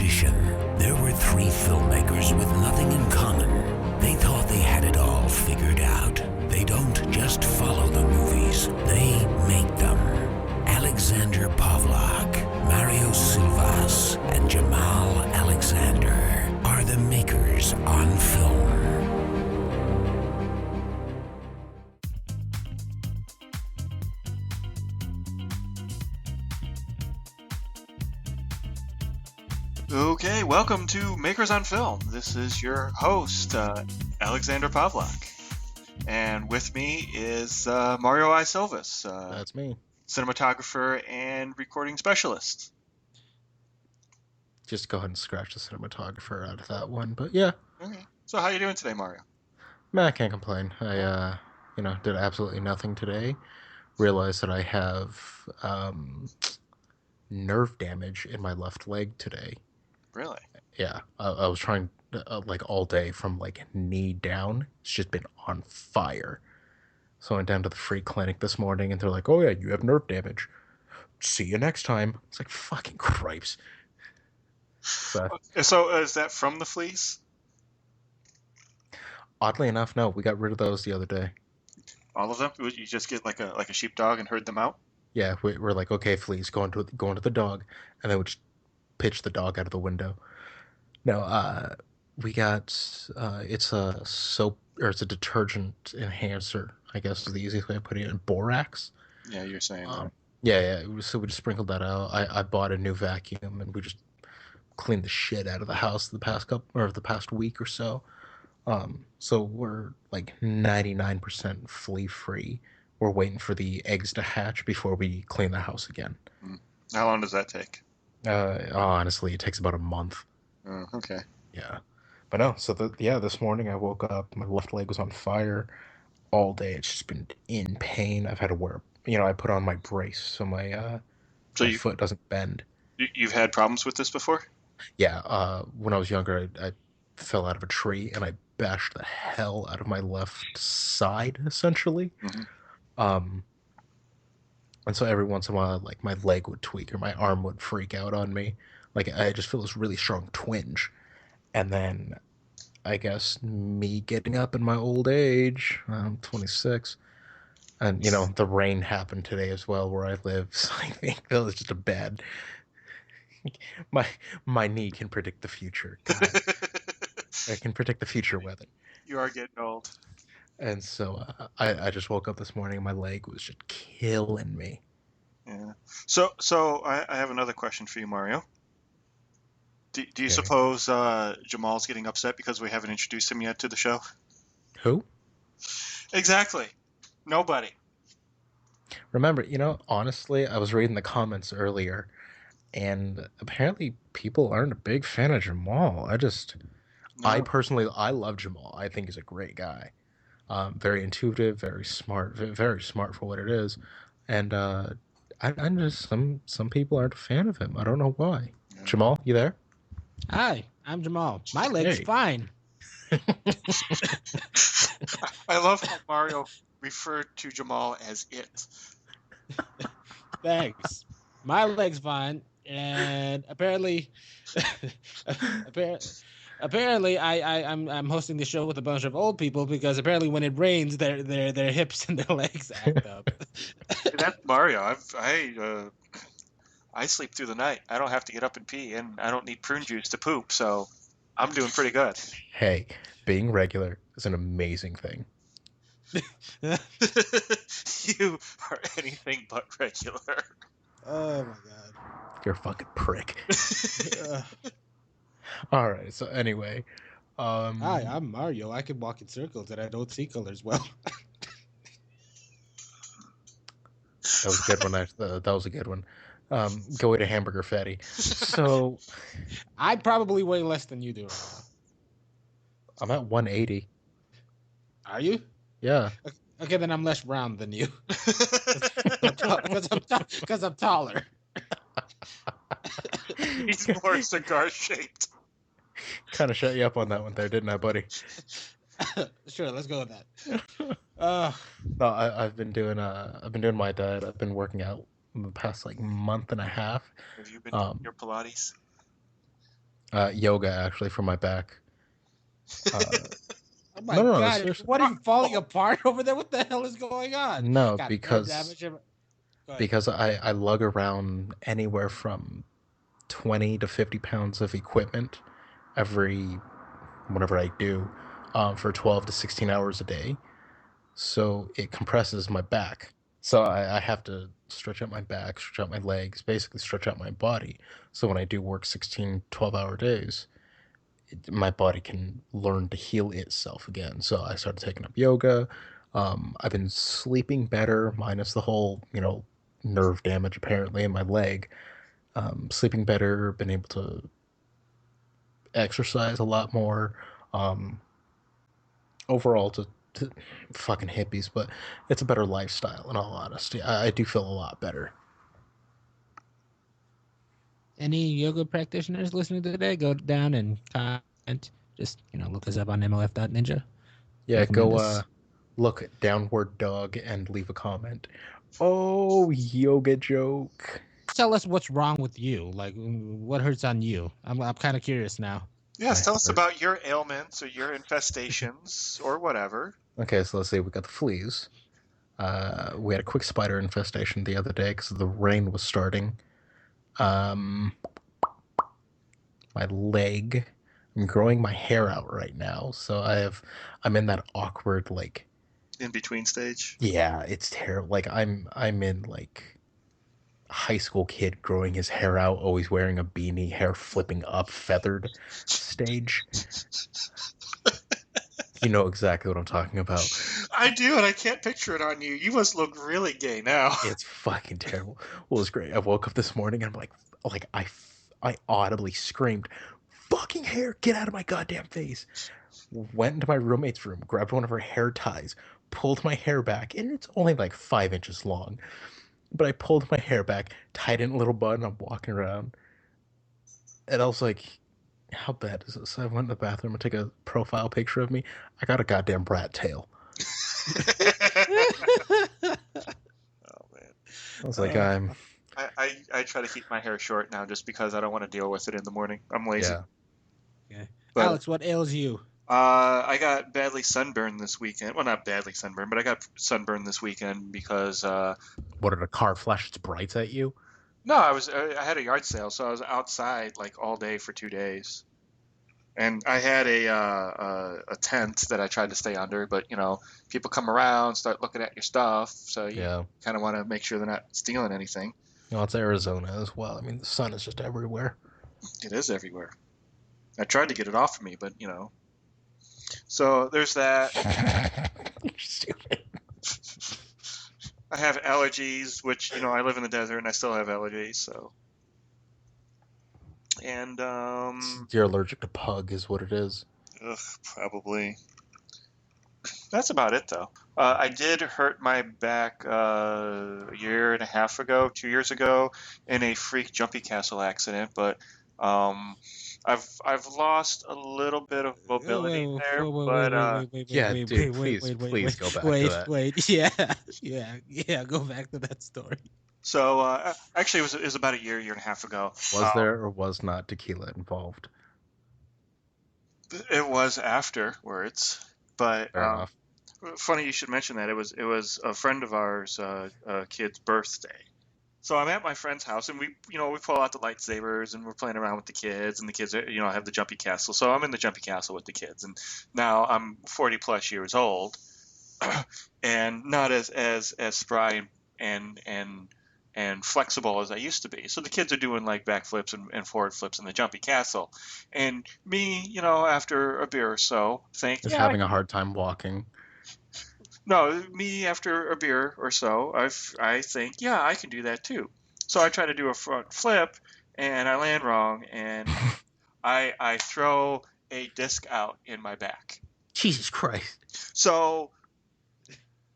competition. There were three filmmakers with nothing in common. They thought they had it all figured out. They don't just follow the movies, they make them. Alexander Pavlak, Mario Silvas, and Jamal Alexander are the makers on film. Okay, welcome to Makers on Film. This is your host, Alexander Pavlak. And with me is Mario I. Silvas. That's me. Cinematographer and recording specialist. Just go ahead and scratch the cinematographer out of that one, but yeah. Okay. So how you doing today, Mario? Man, I can't complain. I, did absolutely nothing today. Realized that I have nerve damage in my left leg today. Really? Yeah, I was trying all day from knee down. It's just been on fire. So I went down to the free clinic this morning, and they're like, "Oh yeah, you have nerve damage. See you next time." It's like, fucking cripes. So is that from the fleas? Oddly enough, no. We got rid of those the other day. All of them? You just get like a sheepdog and herd them out? Yeah, we're like, okay, fleas, go into the dog, and then we just pitch the dog out of the window. No, we got it's a soap, or it's a detergent enhancer, I guess is the easiest way of putting it, in borax. Yeah, you're saying that. Yeah. So we just sprinkled that out. I bought a new vacuum, and we just cleaned the shit out of the house the past week or so. So we're 99% flea free. We're waiting for the eggs to hatch before we clean the house again. How long does that take? Honestly, it takes about a month. Oh, okay. Yeah. But no, so this morning I woke up, my left leg was on fire all day. It's just been in pain. I've had to wear, I put on my brace so my foot doesn't bend. You've had problems with this before? Yeah, when I was younger, I fell out of a tree and I bashed the hell out of my left side, essentially. Mm-hmm. And so every once in a while, my leg would tweak or my arm would freak out on me. I just feel this really strong twinge. And then I guess me getting up in my old age, I'm 26, and the rain happened today as well where I live. So I think that was just a bad. My knee can predict the future. I can predict the future weather. You are getting old. And so I just woke up this morning and my leg was just killing me. Yeah. So I have another question for you, Mario. Do you suppose Jamal's getting upset because we haven't introduced him yet to the show? Who? Exactly. Nobody. Remember, honestly, I was reading the comments earlier, and apparently people aren't a big fan of Jamal. I personally love Jamal. I think he's a great guy. Very intuitive, very smart for what it is. And I'm just, some people aren't a fan of him. I don't know why. Yeah. Jamal, you there? Hi, I'm Jamal. My leg's fine. I love how Mario referred to Jamal as it. Thanks. My leg's fine, and apparently I'm hosting the show with a bunch of old people because apparently when it rains, their hips and their legs act up. That's Mario. I sleep through the night. I don't have to get up and pee, and I don't need prune juice to poop, so I'm doing pretty good. Hey, being regular is an amazing thing. You are anything but regular. Oh my god. You're a fucking prick. All right, so anyway. Hi, I'm Mario. I can walk in circles and I don't see colors well. That was a good one. That was a good one. Go eat a hamburger, fatty. So I probably weigh less than you do right now. I'm at 180. Are you? Yeah. Okay, then I'm less round than you. Because I'm taller. He's more cigar shaped. Kind of shut you up on that one there, didn't I, buddy? Sure, let's go with that. No, I've been doing my diet. I've been working out the past month and a half. Have you been doing your Pilates? Yoga, actually, for my back. Oh my No, god! seriously. What are you falling apart over there? What the hell is going on? No, Got nerve because damage. Go ahead. because I lug around anywhere from 20 to 50 pounds of equipment every whenever I do, for 12 to 16 hours a day. So it compresses my back. So I have to stretch out my back, stretch out my legs, basically stretch out my body. So when I do work 16, 12-hour days, my body can learn to heal itself again. So I started taking up yoga. I've been sleeping better, minus the whole, nerve damage apparently in my leg. Sleeping better, been able to exercise a lot more. Um, Overall, to fucking hippies, but it's a better lifestyle. In all honesty, I do feel a lot better. Any yoga practitioners listening today? Go down and comment. Just look us up on MLF.ninja. Yeah, Recommend go us. look downward dog and leave a comment. Oh, yoga joke. Tell us what's wrong with you. Like, what hurts on you? I'm kind of curious now. Yes, My tell us heart. about your ailments or your infestations or whatever. Okay, so let's see. We got the fleas. We had a quick spider infestation the other day because the rain was starting. Um, my leg. I'm growing my hair out right now, so I'm in that awkward like. In between stage. Yeah, it's terrible. Like I'm in like high school kid growing his hair out, always wearing a beanie, hair flipping up, feathered stage. You know exactly what I'm talking about. I do, and I can't picture it on you. You must look really gay now. It's fucking terrible. Well, it was great. I woke up this morning and I'm like I audibly screamed, "Fucking hair, get out of my goddamn face!" Went into my roommate's room, grabbed one of her hair ties, pulled my hair back, and it's only like 5 inches long. But I pulled my hair back, tied it in a little bun, and I'm walking around. And I was like, how bad is this? I went in the bathroom and took a profile picture of me. I got a goddamn rat tail. Oh man. I was like, I'm I try to keep my hair short now just because I don't want to deal with it in the morning. I'm lazy. yeah. Okay. But, Alex, what ails you? I got badly sunburned this weekend. Well, not badly sunburned, but I got sunburned this weekend because What did a car flash its brights at you? no, I had a yard sale, so I was outside like all day for 2 days. And I had a tent that I tried to stay under, but people come around, start looking at your stuff, so you Yeah. kind of want to make sure they're not stealing anything. It's Arizona as well. I mean, the sun is just everywhere. It is everywhere. I tried to get it off of me, but So there's that. You're stupid. I have allergies, which I live in the desert and I still have allergies. So, and You're allergic to pug, is what it is. probably that's about it though. I did hurt my back a year and a half ago, 2 years ago, in a freak jumpy castle accident, but I've lost a little bit of mobility there, but Yeah, dude, please go back to that. wait. Yeah. Go back to that story. so actually it was about a year and a half ago. Was there or was not tequila involved? It was afterwards, but Fair enough. funny you should mention that. It was a friend of ours, kid's birthday. So I'm at my friend's house, and we pull out the lightsabers, and we're playing around with the kids, and the kids have the jumpy castle. So I'm in the jumpy castle with the kids, and now I'm 40 plus years old, and not as spry and flexible as I used to be. So the kids are doing like backflips and forward flips in the jumpy castle, and me, after a beer or so, think Just having a hard time walking. no, me after a beer or so, I think, yeah, I can do that too. So I try to do a front flip, and I land wrong, and I throw a disc out in my back. Jesus Christ. So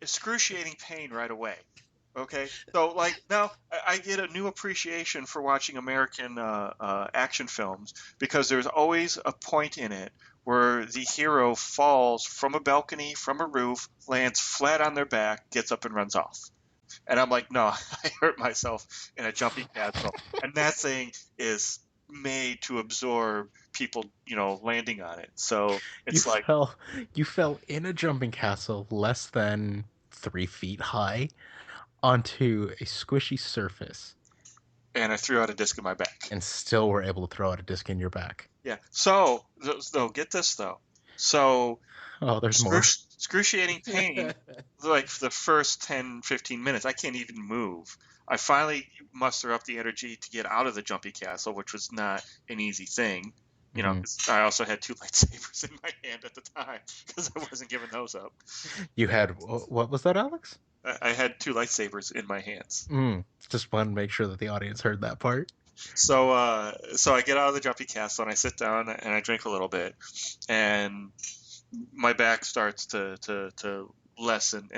excruciating pain right away. Okay, so like now I get a new appreciation for watching American action films because there's always a point in it where the hero falls from a balcony, from a roof, lands flat on their back, gets up and runs off. And I'm like, no, I hurt myself in a jumping castle, and that thing is made to absorb people, landing on it. So it's You fell in a jumping castle less than 3 feet high onto a squishy surface, and I threw out a disc in my back. and still were able to throw out a disc in your back. Yeah. So, get this though. So, Oh, there's more. excruciating pain, like for the first 10, 15 minutes. I can't even move. I finally muster up the energy to get out of the jumpy castle, which was not an easy thing. 'Cause I also had 2 lightsabers in my hand at the time because I wasn't giving those up. You had, what was that, Alex? I had 2 lightsabers in my hands. Just wanted to make sure that the audience heard that part. So I get out of the jumpy castle and I sit down and I drink a little bit, and my back starts to lessen,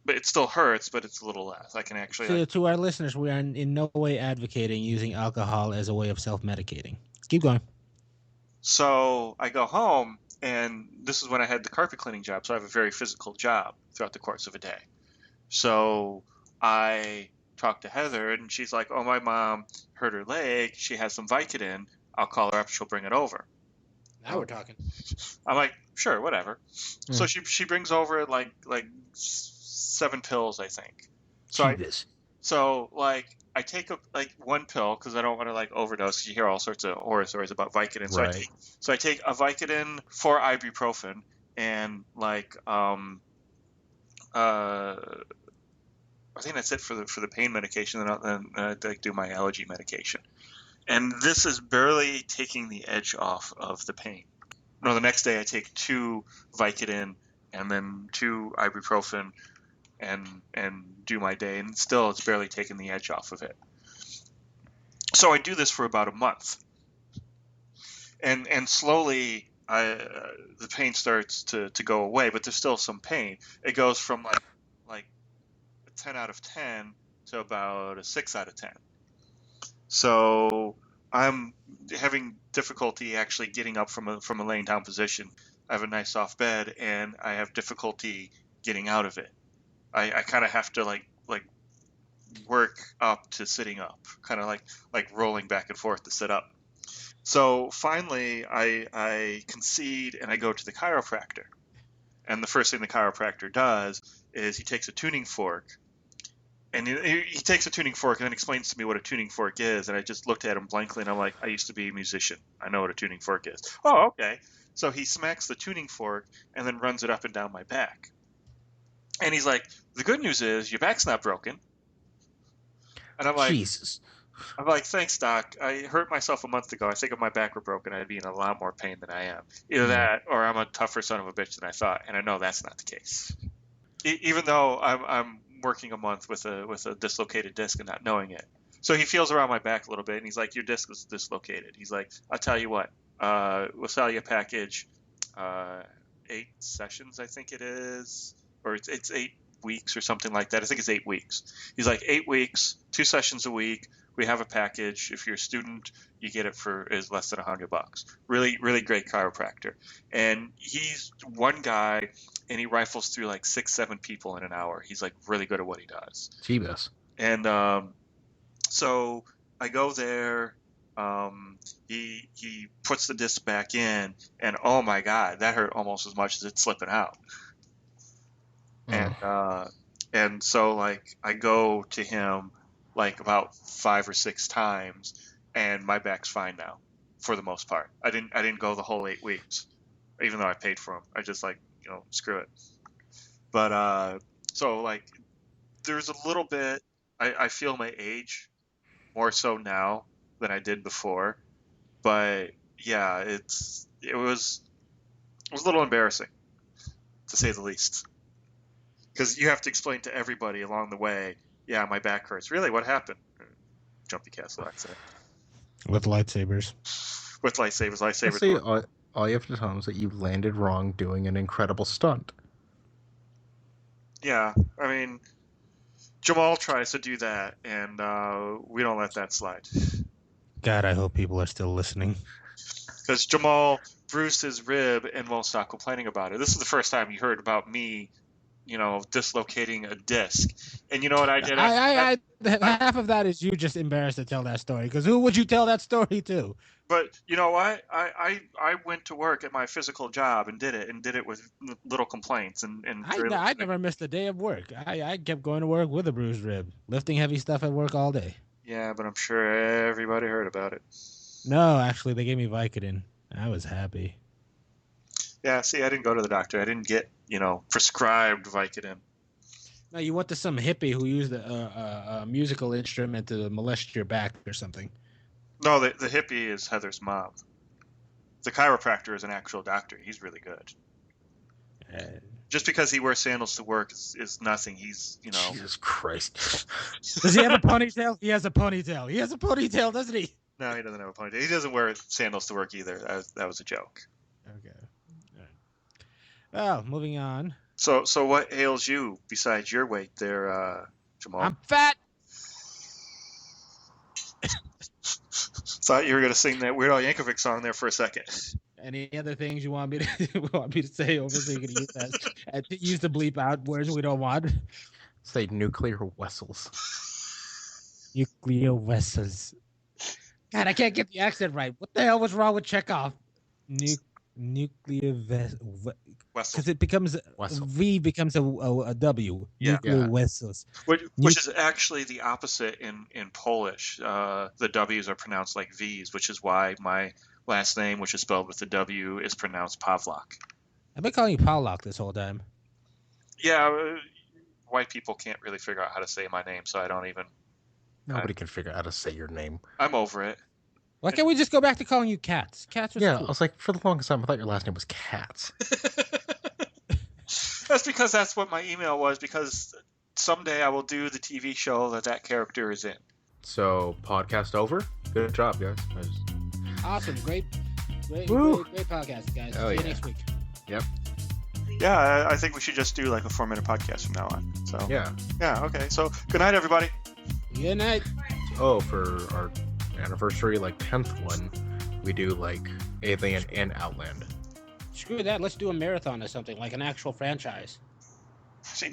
but it still hurts, but it's a little less. I can actually. To our listeners, we are in no way advocating using alcohol as a way of self-medicating. Keep going. So I go home, and this is when I had the carpet cleaning job, so I have a very physical job throughout the course of a day. So I talked to Heather, and she's like, "Oh, my mom hurt her leg. She has some Vicodin. I'll call her up. She'll bring it over." Now we're talking. I'm like, "Sure, whatever." So she brings over like 7 pills, I think. So I take one pill because I don't want to overdose. 'Cause you hear all sorts of horror stories about Vicodin. Right. So I take a Vicodin, 4 ibuprofen, and I think that's it for the pain medication. Then I do my allergy medication, and this is barely taking the edge off of the pain. No, the next day I take 2 Vicodin and then 2 ibuprofen, and do my day, and still it's barely taking the edge off of it. So I do this for about a month, and slowly the pain starts to go away, but there's still some pain. It goes from like a 10 out of 10 to about a 6 out of 10. So I'm having difficulty actually getting up from a laying down position. I have a nice soft bed, and I have difficulty getting out of it. I kind of have to work up to sitting up, kind of like rolling back and forth to sit up. So finally, I concede and I go to the chiropractor. And the first thing the chiropractor does is he takes a tuning fork, and he takes a tuning fork and then explains to me what a tuning fork is. And I just looked at him blankly, and I'm like, I used to be a musician. I know what a tuning fork is. Oh, okay. So he smacks the tuning fork and then runs it up and down my back. And he's like, the good news is your back's not broken. And I'm like, Jesus. I'm like, thanks, doc. I hurt myself a month ago. I think if my back were broken, I'd be in a lot more pain than I am. Either that, or I'm a tougher son of a bitch than I thought. And I know that's not the case. Even though I'm working a month with a dislocated disc and not knowing it. So he feels around my back a little bit, and he's like, your disc was dislocated. He's like, I'll tell you what, we'll sell you a package, 8 sessions, I think it is. Or it's 8 weeks or something like that. I think it's 8 weeks. He's like, 8 weeks, 2 sessions a week. We have a package. If you're a student, you get it for is less than $100. Really, really great chiropractor. And he's one guy, and he rifles through like 6, 7 people in an hour. He's like really good at what he does. Jeebus. And so I go there. He puts the disc back in, and oh my God, that hurt almost as much as it slipping out. And so I go to him about 5 or 6 times, and my back's fine now for the most part. I didn't go the whole 8 weeks, even though I paid for them. I just screw it. But so there's a little bit. I feel my age more so now than I did before, but yeah, it was a little embarrassing, to say the least. Because you have to explain to everybody along the way, yeah, my back hurts. Really, what happened? Jumpy castle accident. With lightsabers. With lightsabers. See, all you have to tell them is that you landed wrong doing an incredible stunt. Yeah, I mean, Jamal tries to do that, and we don't let that slide. God, I hope people are still listening. Because Jamal bruised his rib and won't stop complaining about it. This is the first time you heard about me dislocating a disc. And you know what I did? Half of that is you just embarrassed to tell that story, because who would you tell that story to? But you know what? I went to work at my physical job and did it with little complaints and I never missed a day of work. I kept going to work with a bruised rib, lifting heavy stuff at work all day. Yeah, but I'm sure everybody heard about it. No, actually, they gave me Vicodin. I was happy. Yeah, see, I didn't go to the doctor. I didn't get, prescribed Vicodin. No, you went to some hippie who used a musical instrument to molest your back or something. No, the hippie is Heather's mom. The chiropractor is an actual doctor. He's really good. Just because he wears sandals to work is nothing. He's, Jesus Christ. Does he have a ponytail? He has a ponytail. He has a ponytail, doesn't he? No, he doesn't have a ponytail. He doesn't wear sandals to work either. That was a joke. Okay. All right. Well, moving on. So what ails you besides your weight there, Jamal? I'm fat. Thought you were going to sing that Weird Al Yankovic song there for a second. Any other things you want me to say over so you can use that and use the bleep out words we don't want? Say nuclear vessels. Nuclear vessels. God, I can't get the accent right. What the hell was wrong with Chekhov? Nuclear vessels. Because it becomes Wessel. V becomes a W. Yeah. Nuclear vessels. Which is actually the opposite in Polish. The W's are pronounced like V's, which is why my last name, which is spelled with the W, is pronounced Pavlak. I've been calling you Pavlak this whole time. Yeah, white people can't really figure out how to say my name, so I don't even. Nobody can figure out how to say your name. I'm over it. Why can't we just go back to calling you Cats? Cats was Yeah, cool. I was like, for the longest time, I thought your last name was Katz. That's because that's what my email was, because someday I will do the TV show that character is in. So, podcast over? Good job, guys. Awesome. Great Woo. great podcast, guys. Oh, See you yeah. next week. Yep. Yeah, I think we should just do like a 4-minute podcast from now on. So Yeah. Yeah, okay. So good night, everybody. Good night. Oh, for our anniversary, like 10th one, we do like Alien and Outland. Screw that. Let's do a marathon or something, like an actual franchise. See,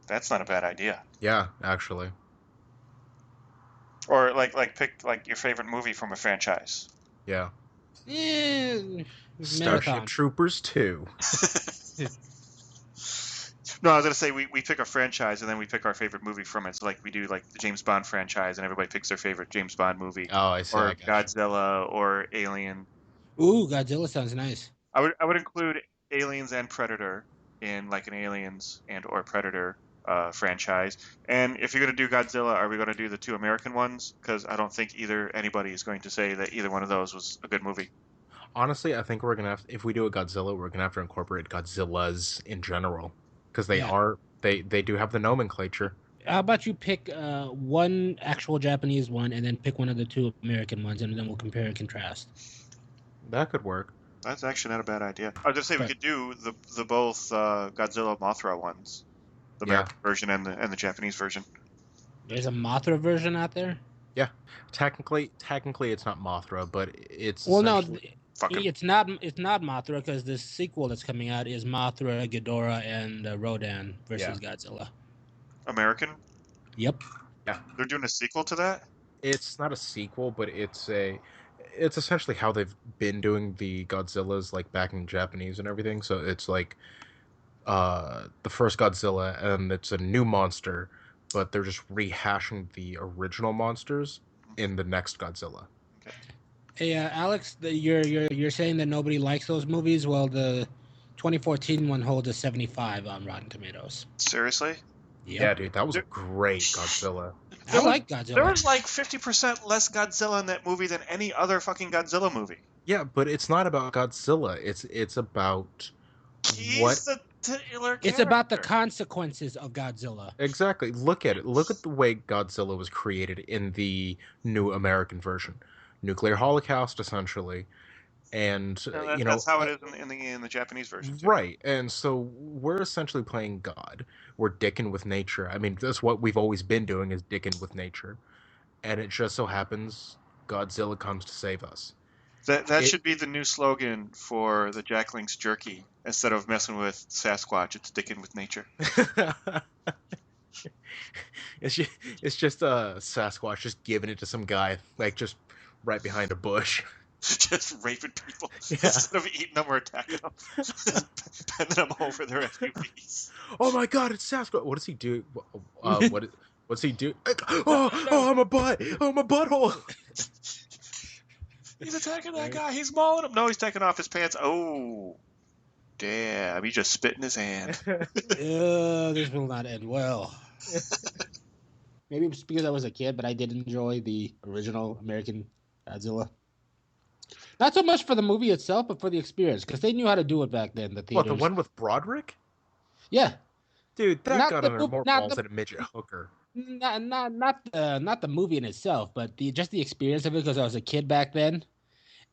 that's not a bad idea. Yeah, actually. Or like pick like your favorite movie from a franchise. Yeah. Marathon. Starship Troopers 2. No, I was gonna say we pick a franchise and then we pick our favorite movie from it. So like we do like the James Bond franchise and everybody picks their favorite James Bond movie. Oh, I see. Or I got you. Godzilla or Alien. Ooh, Godzilla sounds nice. I would include Aliens and Predator in like an Aliens and or Predator franchise. And if you're gonna do Godzilla, are we gonna do the 2 American ones? Because I don't think anybody is going to say that either one of those was a good movie. Honestly, I think we're gonna have, if we do a Godzilla, we're gonna have to incorporate Godzillas in general, because they do have the nomenclature. How about you pick one actual Japanese one and then pick one of the 2 American ones, and then we'll compare and contrast. That could work. That's actually not a bad idea. I was gonna say we could do the both Godzilla Mothra ones, the American version and the Japanese version. There's a Mothra version out there? Yeah, technically it's not Mothra, but it's it's not Mothra, because the sequel that's coming out is Mothra, Ghidorah, and Rodan versus Godzilla. American? Yep. Yeah. They're doing a sequel to that? It's not a sequel, but it's essentially how they've been doing the Godzillas, like back in Japanese and everything. So it's like the first Godzilla, and it's a new monster, but they're just rehashing the original monsters in the next Godzilla. Okay. Hey, Alex, you're saying that nobody likes those movies? Well, the 2014 one holds a 75 on Rotten Tomatoes. Seriously? Yep. Yeah, dude, that was a great Godzilla. I like Godzilla. There was like 50% less Godzilla in that movie than any other fucking Godzilla movie. Yeah, but it's not about Godzilla. It's about He's the titular character. It's about the consequences of Godzilla. Exactly. Look at it. Look at the way Godzilla was created in the new American version. Nuclear holocaust, essentially. And that's how it is in the Japanese version too. Right. And so we're essentially playing God. We're dicking with nature. I mean, that's what we've always been doing, is dicking with nature. And it just so happens Godzilla comes to save us. That should be the new slogan for the Jack Link's jerky. Instead of messing with Sasquatch, it's dicking with nature. It's just a Sasquatch just giving it to some guy, like just right behind a bush. Just raping people Yeah. instead of eating them or attacking them, just bending them over their SUVs. Oh my God, it's Sasquatch! What does he do? What's he do? Oh, I'm a butt! Oh, I'm a butthole! He's attacking that guy. He's mauling him. No, he's taking off his pants. Oh, damn! He just spit in his hand. This will not end well. Maybe it's because I was a kid, but I did enjoy the original American Godzilla. Not so much for the movie itself, but for the experience, because they knew how to do it back then. The theaters. What, the one with Broderick? Yeah, dude, that not got the under movie- more not balls the- than a midget hooker. Not the movie in itself, but just the experience of it, because I was a kid back then.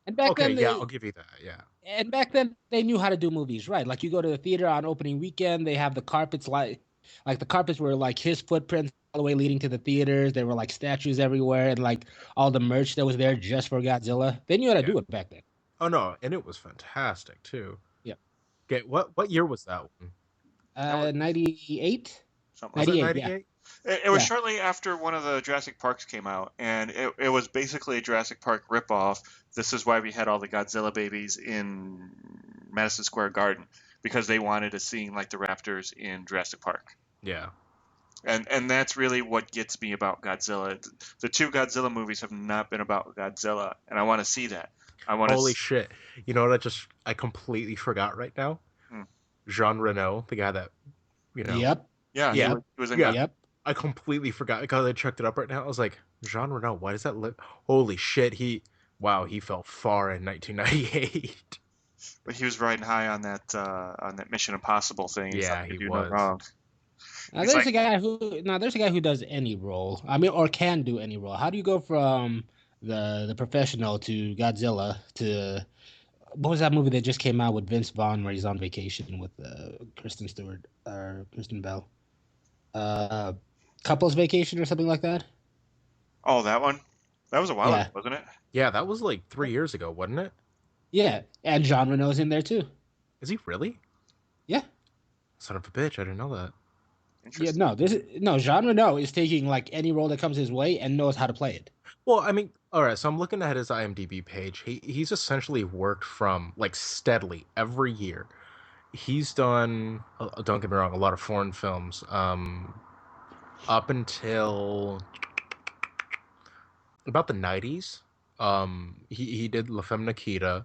And back Okay, then, yeah, I'll give you that. Yeah. And back then, they knew how to do movies, right? Like you go to the theater on opening weekend, they have the carpets like the carpets were like his footprints all the way leading to the theaters. There were like statues everywhere, and like all the merch that was there just for Godzilla. They knew how to do it back then. Oh no, and it was fantastic too. Yep. Okay, what year was that one? 98. Something Was it 98, 98? It was shortly after one of the Jurassic Parks came out, and it was basically a Jurassic Park ripoff. This is why we had all the Godzilla babies in Madison Square Garden, because they wanted a scene like the raptors in Jurassic Park. Yeah. And that's really what gets me about Godzilla. The two Godzilla movies have not been about Godzilla, and I want to see that. Holy shit. You know what I completely forgot right now? Jean Reno, the guy that, you know. Yep. Yeah. Yeah. He was in Yep. I completely forgot because I checked it up right now. I was like, Jean Reno, why does that look? Holy shit, he fell far in 1998. But he was riding high on that Mission Impossible thing. Yeah, he do was. no wrong. Now there's a guy who does any role. I mean, or can do any role. How do you go from the Professional to Godzilla to what was that movie that just came out with Vince Vaughn where he's on vacation with Kristen Stewart or Kristen Bell? Couples Vacation or something like that? Oh, that one? That was a while ago, wasn't it? Yeah, that was like 3 years ago, wasn't it? Yeah, and Jean Reno's in there too. Is he really? Yeah. Son of a bitch, I didn't know that. Yeah, no, Jean Reno is taking like any role that comes his way and knows how to play it. Well, I mean, all right, so I'm looking at his IMDb page. He's essentially worked from like steadily every year. He's done, don't get me wrong, a lot of foreign films. Up until about the 90s, he did La Femme Nikita,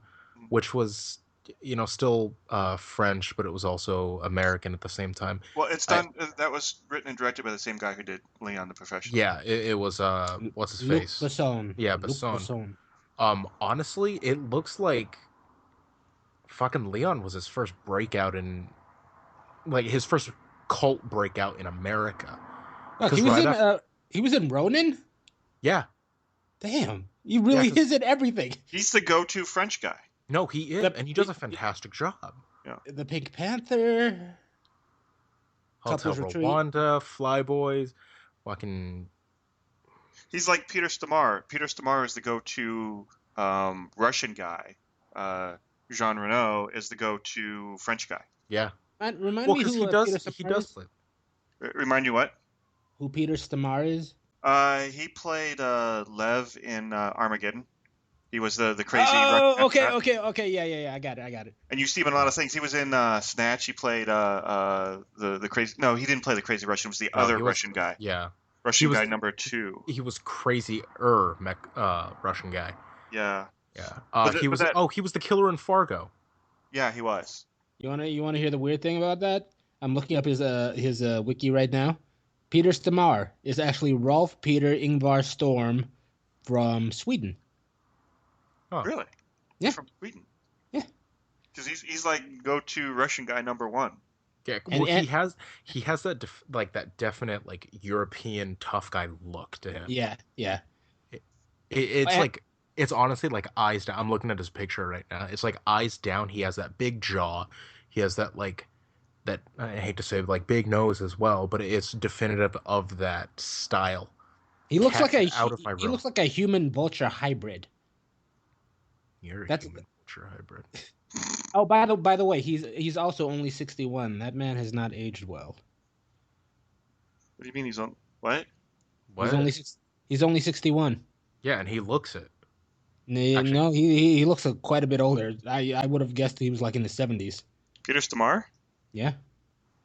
which was, you know, still French, but it was also American at the same time. Well, it's done. That was written and directed by the same guy who did Leon the Professional. Yeah, it was what's his face? Besson. Yeah, Besson. Honestly, it looks like fucking Leon was his first breakout in, like, his first cult breakout in America. Look, he was in Ronin? Yeah. Damn. He really is in everything. He's the go-to French guy. No, he is, and he does a fantastic job. Yeah. The Pink Panther. Hotel Rwanda, Flyboys, fucking... He's like Peter Stormare. Peter Stormare is the go-to Russian guy. Jean Reno is the go-to French guy. Yeah. Remind me who he does. Remind you what? Who Peter Stormare is? He played Lev in Armageddon. He was the crazy. Oh, okay. Yeah. I got it. And you see him in a lot of things. He was in Snatch. He played the crazy. No, he didn't play the crazy Russian. It was the other Russian guy. Yeah. Russian guy number 2. He was crazy Russian guy. Yeah. Yeah. He was the killer in Fargo. Yeah, he was. You wanna hear the weird thing about that? I'm looking up his wiki right now. Peter Stormare is actually Rolf Peter Ingvar Storm from Sweden. Oh. Really? Yeah. He's from Sweden. Yeah. Because he's like go-to Russian guy number 1. Yeah, well, he has that that definite like European tough guy look to him. Yeah. It's like, it's honestly like eyes down. I'm looking at his picture right now. It's like eyes down. He has that big jaw. He has that I hate to say it, like big nose as well, but it's definitive of that style. He looks like he looks like a human vulture hybrid. You're a That's human culture hybrid. oh by the way, he's also only 61. That man has not aged well. What do you mean he's on what? He's What? only he's only 61. Yeah, and he looks it. Actually, No, he looks quite a bit older. I would have guessed he was like in the 70s. Peter Stormare? Yeah.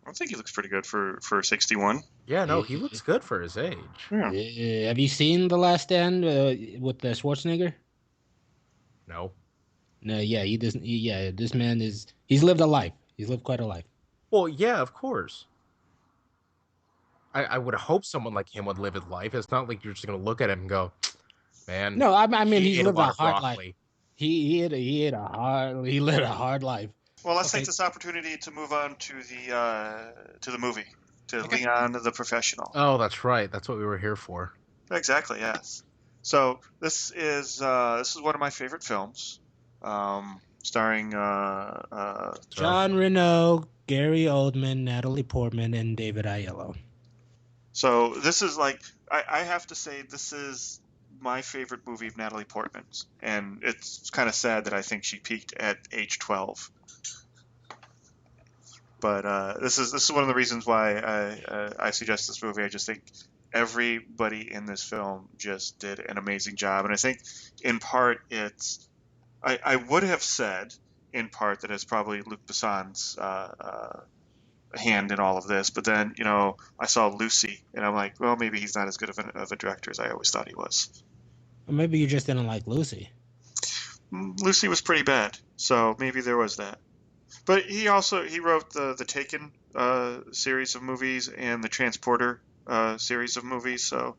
I think he looks pretty good for 61. Yeah, no, he Eh, looks good for his age. Yeah. Have you seen The Last Stand with the Schwarzenegger? No. No, yeah, he doesn't. Yeah, this man he's lived a life. He's lived quite a life. Well, yeah, of course. I would hope someone like him would live his life. It's not like you're just gonna look at him and go, man, No, I mean he he's ate a lived a lot of hard life. broccoli. He had a hard he lived a hard life. Well, let's Okay. take this opportunity to move on to the movie, to Okay. Leon the Professional. Oh, that's right. That's what we were here for. Exactly, yes. So this is one of my favorite films, starring John Reno, Gary Oldman, Natalie Portman, and David Aiello. So this is like I have to say this is my favorite movie of Natalie Portman's, and it's kind of sad that I think she peaked at age 12. But this is one of the reasons why I suggest this movie. I just think everybody in this film just did an amazing job, and I think in part I would have said in part that it's probably Luc Besson's hand in all of this, but then I saw Lucy, and I'm like, well, maybe he's not as good of a director as I always thought he was. Or maybe you just didn't like Lucy. Lucy was pretty bad, so maybe there was that. But he wrote the Taken series of movies and the Transporter series of movies, so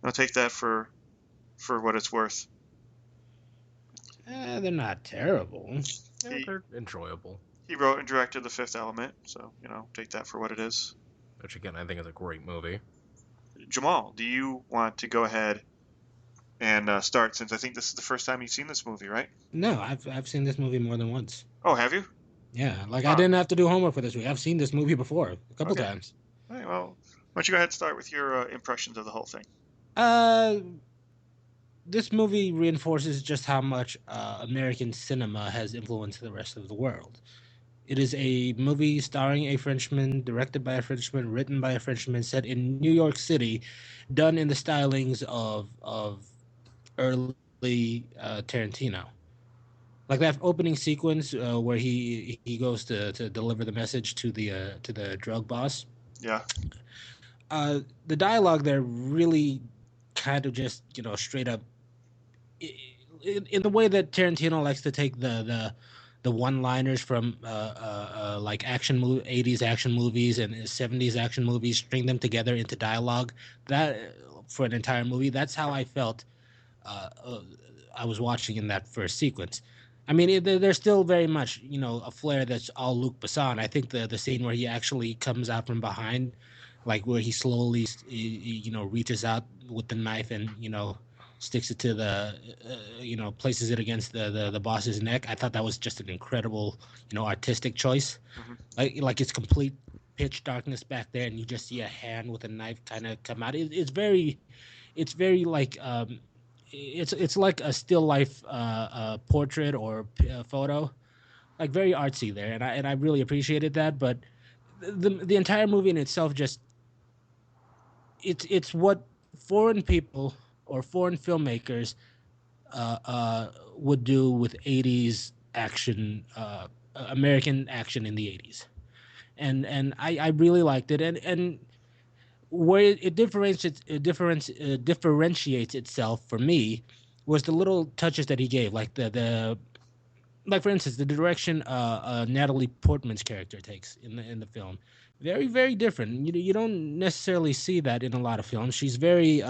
I'll take that for what it's worth. They're not terrible. Yeah, they're enjoyable. He wrote and directed The Fifth Element, so take that for what it is. Which again, I think is a great movie. Jamal, do you want to go ahead and start, since I think this is the first time you've seen this movie, right? No, I've seen this movie more than once. Oh, have you? Yeah, like I didn't have to do homework for this week. I've seen this movie before a couple Okay. times. All right, well, why don't you go ahead and start with your impressions of the whole thing? This movie reinforces just how much American cinema has influenced the rest of the world. It is a movie starring a Frenchman, directed by a Frenchman, written by a Frenchman, set in New York City, done in the stylings of early Tarantino. Like that opening sequence where he goes to deliver the message to the drug boss. Yeah. The dialogue there really kind of just straight up in the way that Tarantino likes to take the one-liners from like 80s action movies and 70s action movies, string them together into dialogue. That for an entire movie, that's how I felt. I was watching in that first sequence. I mean, there's still very much a flair that's all Luc Besson. I think the scene where he actually comes out from behind, like where he slowly reaches out with the knife and sticks it to the places it against the boss's neck. I thought that was just an incredible artistic choice. Mm-hmm. Like it's complete pitch darkness back there, and you just see a hand with a knife kind of come out. It's very like it's like a still life portrait or photo, like very artsy there, and I really appreciated that. But the entire movie in itself just it's what foreign people or foreign filmmakers would do with 80s action, American action in the 80s, and I really liked it, and where it differentiates itself for me was the little touches that he gave, like like for instance the direction Natalie Portman's character takes in the film. Very, very different. You don't necessarily see that in a lot of films. She's very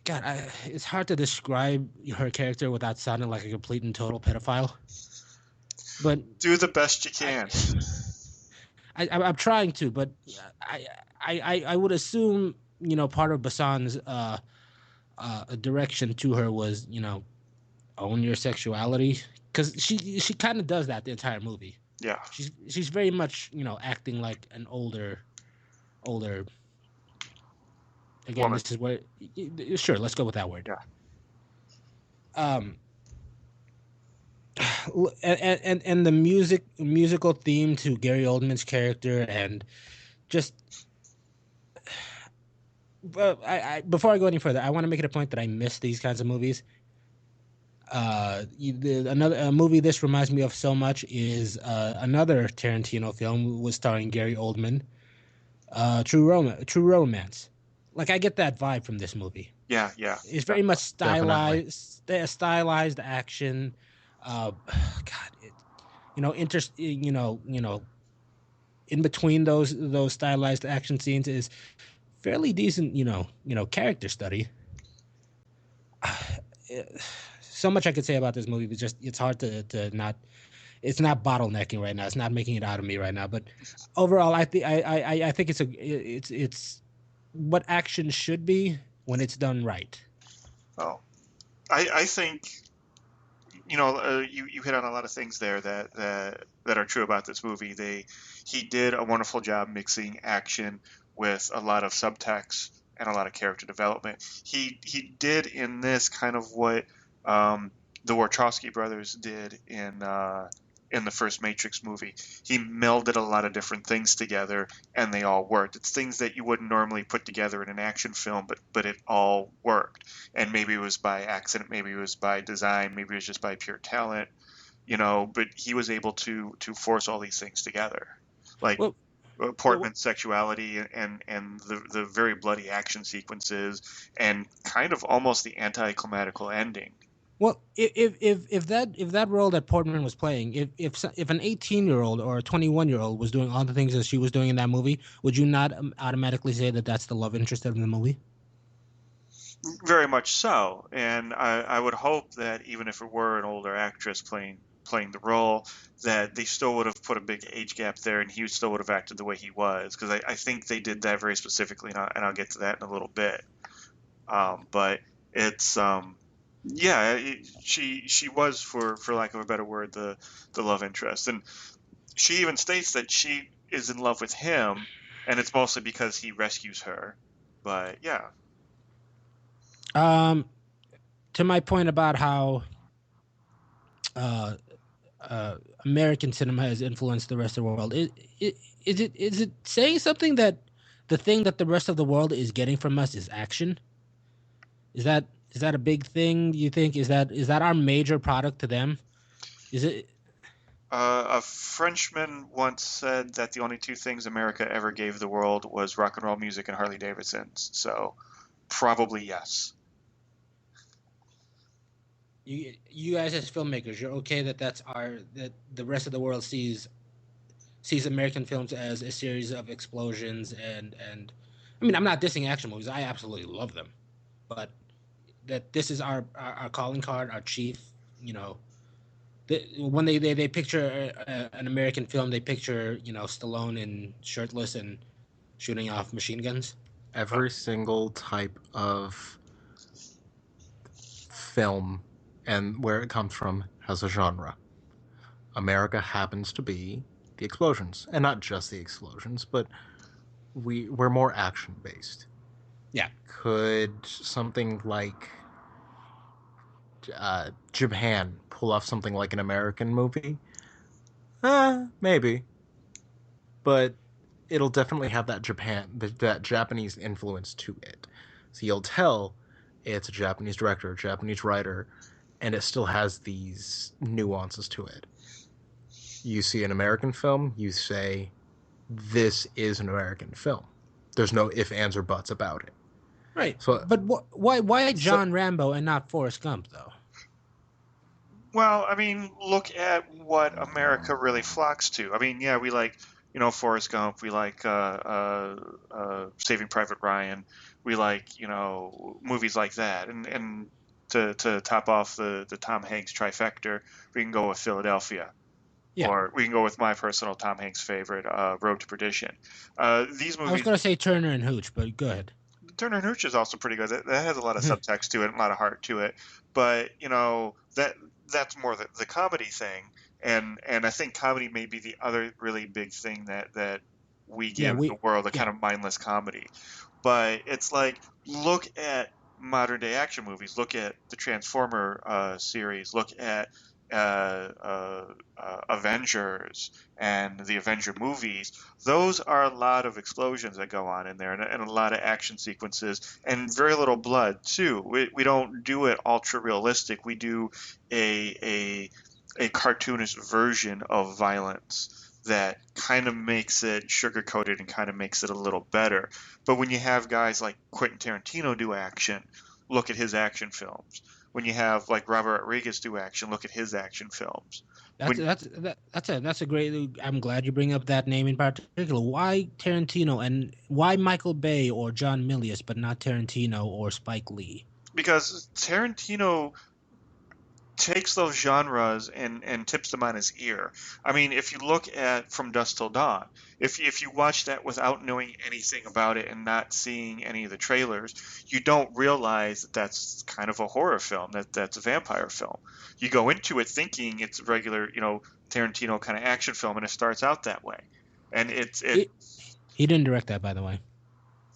it's hard to describe her character without sounding like a complete and total pedophile. But do the best you can. I'm trying to, but I would assume part of Basan's direction to her was own your sexuality, because she kind of does that the entire movie. Yeah. She's very much acting like an older. Again, woman. This is where sure, let's go with that word. Yeah. um, and the musical theme to Gary Oldman's character, and just before I go any further, I want to make it a point that I miss these kinds of movies. Another movie this reminds me of so much is another Tarantino film was starring Gary Oldman, True Romance. Like, I get that vibe from this movie. Yeah. It's very much Definitely. stylized action. God, in between those stylized action scenes is fairly decent. Character study. So much I could say about this movie, but just it's hard to not. It's not bottlenecking right now. It's not making it out of me right now. But overall, I think it's what action should be when it's done right. Oh, I think you hit on a lot of things there that are true about this movie. He did a wonderful job mixing action with a lot of subtext and a lot of character development. He did in this kind of what the Wachowski brothers did in the first Matrix movie. He melded a lot of different things together, and they all worked. It's things that you wouldn't normally put together in an action film, but it all worked. And maybe it was by accident, maybe it was by design, maybe it was just by pure talent, But he was able to force all these things together, like Well, Portman's sexuality and the very bloody action sequences, and kind of almost the anticlimactical ending. Well, if that role that Portman was playing, if an 18-year-old or a 21-year-old was doing all the things that she was doing in that movie, would you not automatically say that that's the love interest of the movie? Very much so, and I would hope that even if it were an older actress playing the role, that they still would have put a big age gap there, and he still would have acted the way he was, because I think they did that very specifically, and I'll get to that in a little bit. But it's yeah, she was, for lack of a better word, the love interest, and she even states that she is in love with him, and it's mostly because he rescues her. But yeah. To my point about how uh, American cinema has influenced the rest of the world, is it saying something that the thing that the rest of the world is getting from us is action? Is that a big thing? Do you think is that our major product to them? Is it? A Frenchman once said that the only two things America ever gave the world was rock and roll music and Harley Davidsons. So probably yes. You guys as filmmakers, you're okay that that the rest of the world sees American films as a series of explosions and I mean, I'm not dissing action movies. I absolutely love them, but that this is our calling card, our chief. When they picture an American film, they picture Stallone in shirtless and shooting off machine guns. Every single type of film and where it comes from has a genre. America happens to be the explosions, and not just the explosions, but we're more action based. Yeah. Could something like Japan pull off something like an American movie? Maybe, but it'll definitely have that Japanese influence to it. So you'll tell it's a Japanese director, a Japanese writer, and it still has these nuances to it. You see an American film, you say, this is an American film. There's no ifs, ands, or buts about it. Right. So, but why John Rambo and not Forrest Gump, though? Well, I mean, look at what America really flocks to. I mean, yeah, we like, Forrest Gump. We like Saving Private Ryan. We like, movies like that. And to top off the Tom Hanks trifecta, we can go with Philadelphia. Yeah. Or we can go with my personal Tom Hanks favorite, Road to Perdition. These movies. I was going to say Turner and Hooch, but go ahead. Turner and Hooch is also pretty good. That has a lot of subtext to it, and a lot of heart to it. But that's more the comedy thing, and I think comedy may be the other really big thing that we give the world, a kind of mindless comedy. But it's like, look at modern day action movies. Look at the Transformer series. Look at Avengers and the Avenger movies. Those are a lot of explosions that go on in there, and a lot of action sequences, and very little blood too. We don't do it ultra realistic. We do a a cartoonish version of violence that kind of makes it sugar coated and kind of makes it a little better. But when you have guys like Quentin Tarantino do action, look at his action films. When you have like Robert Rodriguez do action, look at his action films. That's a great. I'm glad you bring up that name in particular. Why Tarantino and why Michael Bay or John Milius, but not Tarantino or Spike Lee? Because Tarantino takes those genres and tips them on his ear. I mean, if you look at From Dusk Till Dawn, if you watch that without knowing anything about it and not seeing any of the trailers, you don't realize that that's kind of a horror film, that's a vampire film. You go into it thinking it's a regular, Tarantino kind of action film, and it starts out that way. And he didn't direct that, by the way.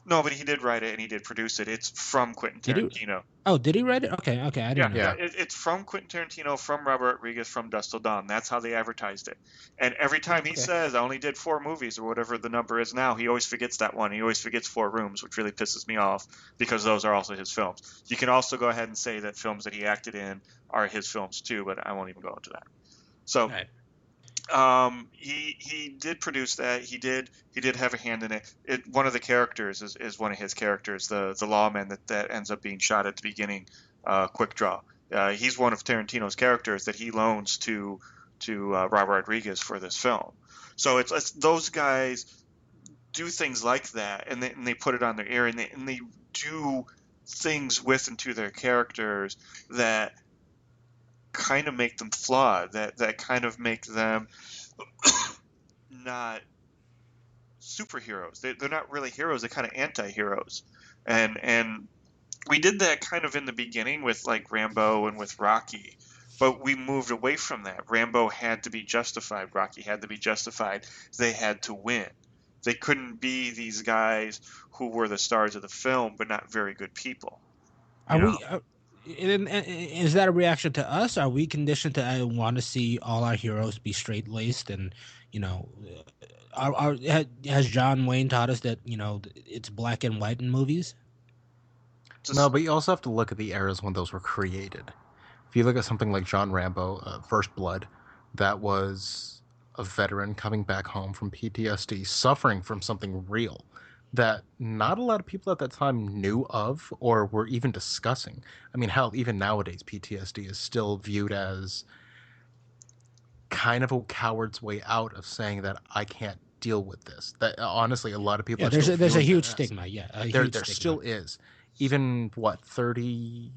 No, but he did write it and he did produce it. It's from Quentin Tarantino. Did he write it? Okay, I didn't know. Yeah, it's from Quentin Tarantino, from Robert Rodriguez, from Dusk Till Dawn. That's how they advertised it. And every time he says, I only did 4 movies or whatever the number is now, he always forgets that one. He always forgets 4 Rooms, which really pisses me off because those are also his films. You can also go ahead and say that films that he acted in are his films too, but I won't even go into that. So. Right. He did produce that. He did have a hand in it. One of the characters is one of his characters, the lawman that ends up being shot at the beginning, Quick Draw. He's one of Tarantino's characters that he loans to Robert Rodriguez for this film. So it's those guys do things like that, and they put it on their ear, and they do things with and to their characters that kind of make them flawed, that kind of make them not superheroes. They're not really heroes. They're kind of anti-heroes. And we did that kind of in the beginning with like Rambo and with Rocky, but we moved away from that. Rambo had to be justified. Rocky had to be justified. They had to win. They couldn't be these guys who were the stars of the film, but not very good people. Is that a reaction to us? Are we conditioned to want to see all our heroes be straight laced? And has John Wayne taught us that it's black and white in movies? No, but you also have to look at the eras when those were created. If you look at something like John Rambo, First Blood, that was a veteran coming back home from PTSD, suffering from something real that not a lot of people at that time knew of or were even discussing. I mean, hell, even nowadays, PTSD is still viewed as kind of a coward's way out of saying that I can't deal with this. That honestly, a lot of people. Yeah, there's a huge stigma. Yeah, there still is. Even 30,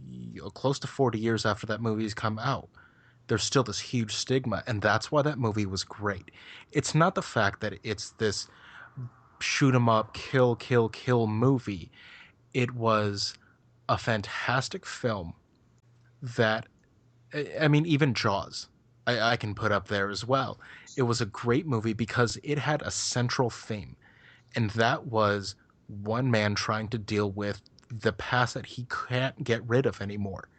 close to 40 years after that movie's come out, there's still this huge stigma, and that's why that movie was great. It's not the fact that it's this shoot 'em up, kill movie. It was a fantastic film that, I mean, even Jaws, I can put up there as well. It was a great movie because it had a central theme, and that was one man trying to deal with the past that he can't get rid of anymore.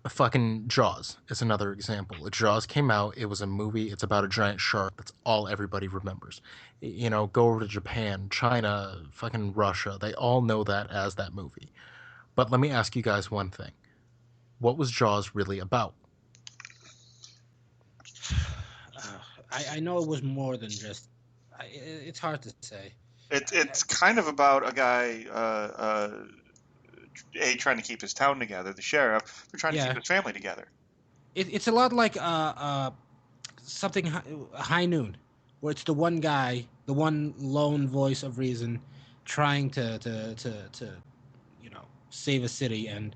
Fucking Jaws is another example. Jaws came out. It was a movie. It's about a giant shark. That's all everybody remembers. Go over to Japan, China, fucking Russia. They all know that as that movie. But let me ask you guys one thing. What was Jaws really about? I know it was more than just... it's hard to say. It's kind of about a guy... trying to keep his town together, the sheriff, but trying to keep his family together. It's a lot like something High Noon, where it's the one guy, the one lone voice of reason, trying to save a city, and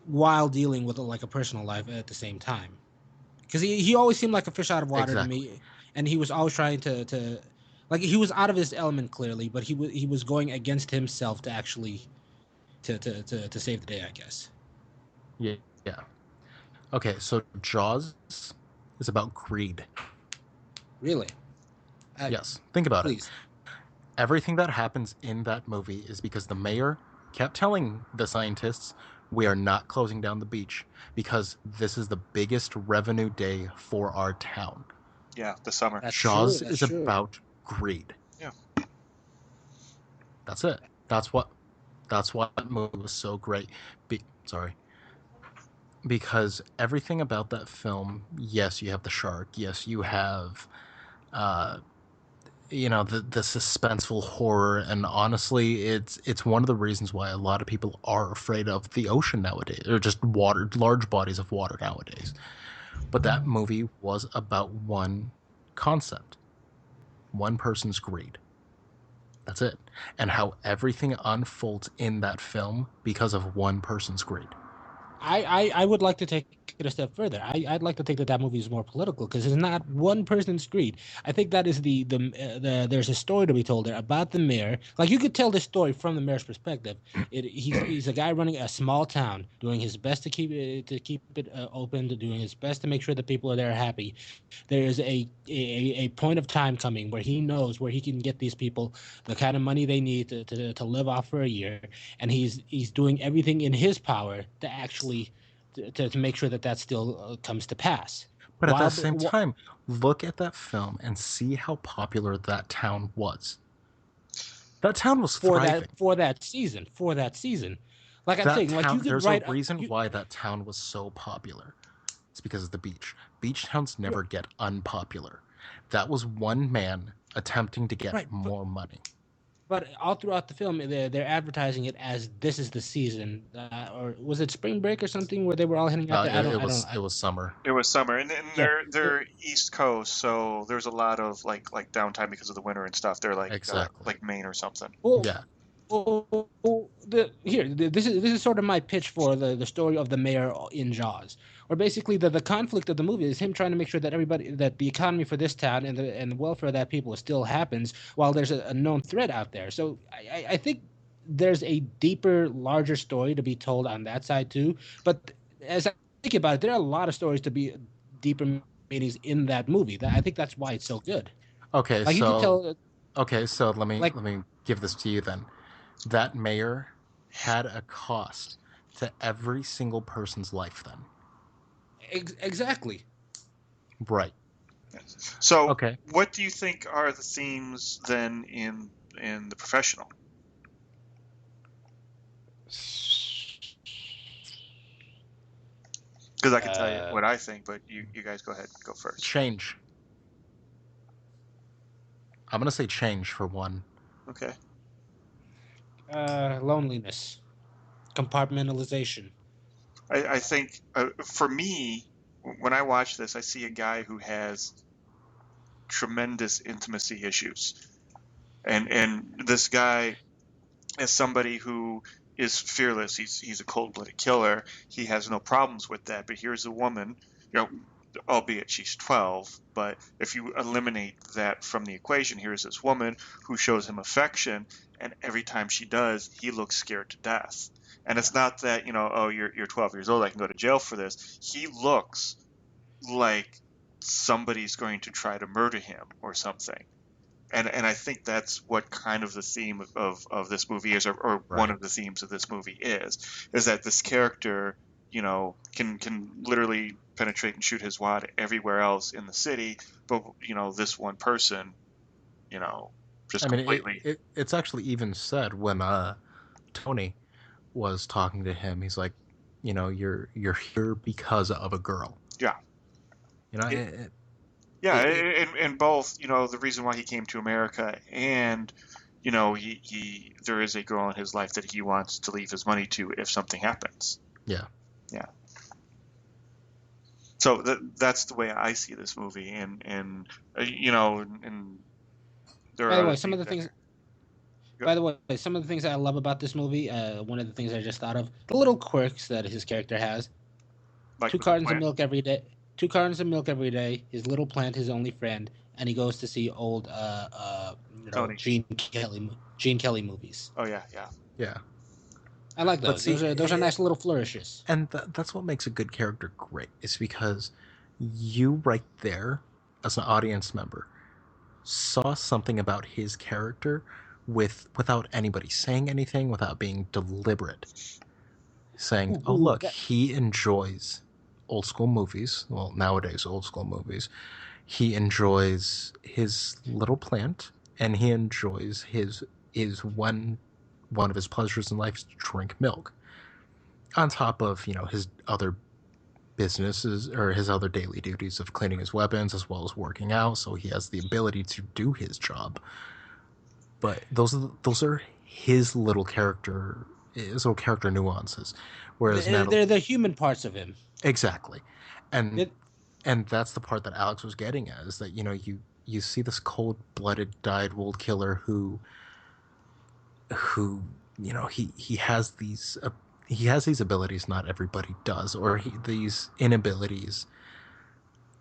while dealing with like a personal life at the same time. Because he always seemed like a fish out of water to me, and he was always trying to like, he was out of his element clearly, but he was going against himself to actually to save the day, I guess. Yeah. Okay, so Jaws is about greed. Really? Yes. Think about it. Everything that happens in that movie is because the mayor kept telling the scientists, we are not closing down the beach because this is the biggest revenue day for our town. Yeah, the summer. That's Jaws true. That's is true. about greed. Yeah. That's it. That's why that movie was so great. Because everything about that film, yes, you have the shark, yes, you have uh the suspenseful horror, and honestly it's one of the reasons why a lot of people are afraid of the ocean nowadays, or just large bodies of water nowadays. But that movie was about one concept, one person's greed. That's it. And how everything unfolds in that film because of one person's greed. I would like to take it a step further. I'd like to think that that movie is more political because it's not one person's greed. I think that is there's a story to be told there about the mayor. Like you could tell this story from the mayor's perspective. He's a guy running a small town, doing his best to keep it open, doing his best to make sure that people are there happy. There is a point of time coming where he knows where he can get these people the kind of money they need to live off for a year, and he's doing everything in his power to actually to make sure that that still comes to pass. But at the same time, look at that film and see how popular that town was. That town was thriving. For that season. Like I'm saying, like you could there's write a reason why that town was so popular. It's because of the beach. Beach towns never get unpopular. That was one man attempting to get more money. But all throughout the film, they're advertising it as this is the season, or was it spring break or something where they were all heading out there? It was summer. It was summer, and they're East Coast, so there's a lot of like downtime because of the winter and stuff. They're like like Maine or something. Well, yeah. This is sort of my pitch for the story of the mayor in Jaws, or basically the conflict of the movie is him trying to make sure that the economy for this town and the welfare of that people still happens while there's a known threat out there. So I think there's a deeper, larger story to be told on that side too. But as I think about it, there are a lot of stories to be deeper meanings in that movie. I think that's why it's so good. Okay, like so let me give this to you then. That mayor had a cost to every single person's life then. Exactly. Right. So, what do you think are the themes then in The Professional? Because I can tell you what I think, but you guys go ahead, go first. Change. I'm gonna say change for one. Okay. Loneliness, compartmentalization. I think for me, when I watch this, I see a guy who has tremendous intimacy issues, and this guy is somebody who is fearless. He's a cold-blooded killer. He has no problems with that. But here's a woman, albeit she's 12, but if you eliminate that from the equation, here's this woman who shows him affection, and every time she does, he looks scared to death. And it's not that, oh, you're 12 years old, I can go to jail for this. He looks like somebody's going to try to murder him or something. And I think that's what kind of the theme of this movie is, or one of the themes of this movie is that this character, can literally penetrate and shoot his wad everywhere else in the city, but this one person, just completely. It's actually even said when Tony was talking to him, he's like, you're here because of a girl. Yeah. And both, the reason why he came to America, and he there is a girl in his life that he wants to leave his money to if something happens. Yeah. So that's the way I see this movie, and there by the way, some of the things. By the way, some of the things that I love about this movie, one of the things I just thought of, the little quirks that his character has. Like 2 cartons of milk every day. 2 cartons of milk every day. His little plant, his only friend, and he goes to see old Gene Kelly movies. Oh yeah. I like those. See, those are nice little flourishes. And that's what makes a good character great. It's because you right there, as an audience member, saw something about his character without anybody saying anything, without being deliberate, saying, "Oh, Ooh, look, he enjoys old school movies. Well, nowadays old school movies. He enjoys his little plant, and he enjoys his one of his pleasures in life is to drink milk. On top of his other businesses or his other daily duties of cleaning his weapons as well as working out, so he has the ability to do his job. But those are his little character nuances, whereas Natalie, they're the human parts of him. exactly, and It, and that's the part that Alex was getting at, is that you see this cold-blooded dyed-wool killer who he has these abilities not everybody does, or these inabilities,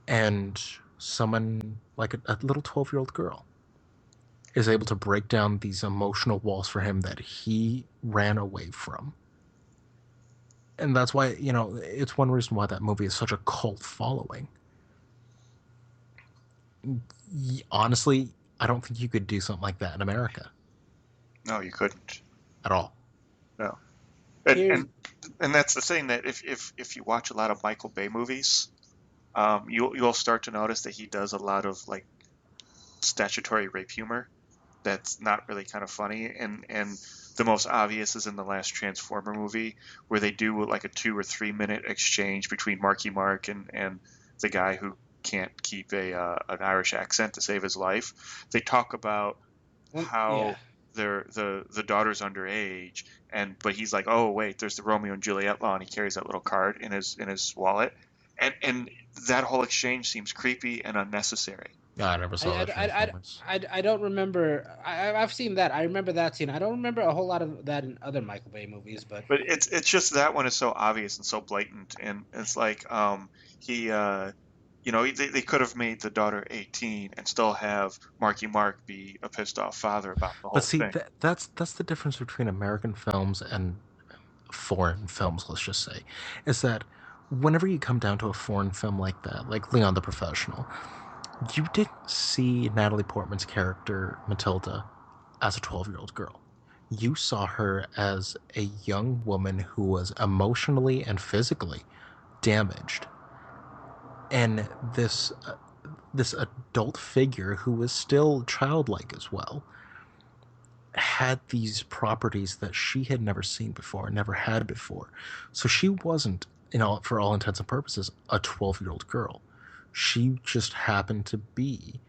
and someone like a little 12-year-old girl is able to break down these emotional walls for him that he ran away from. And that's why, it's one reason why that movie is such a cult following. Honestly, I don't think you could do something like that in America. No, you couldn't. At all. No. And that's the thing, that if you watch a lot of Michael Bay movies, you'll start to notice that he does a lot of like statutory rape humor that's not really kind of funny, and the most obvious is in the last Transformer movie, where they do like a 2 or 3 minute exchange between Marky Mark and the guy who can't keep an Irish accent to save his life. They talk about how the daughter's underage, but he's like, oh wait, there's the Romeo and Juliet law, and he carries that little card in his wallet, and that whole exchange seems creepy and unnecessary. Yeah, I never saw that Transformers. I don't remember. I've seen that. I remember that scene. I don't remember a whole lot of that in other Michael Bay movies, but it's just that one is so obvious and so blatant, and it's like he they could have made the daughter 18 and still have Marky Mark be a pissed off father about the whole thing. But see, that's the difference between American films and foreign films, let's just say, is that whenever you come down to a foreign film like that, like Leon the Professional, you didn't see Natalie Portman's character, Matilda, as a 12-year-old girl. You saw her as a young woman who was emotionally and physically damaged. And this adult figure who was still childlike as well had these properties that she had never seen before, never had before. So she wasn't, for all intents and purposes, a 12-year-old girl. She just happened to be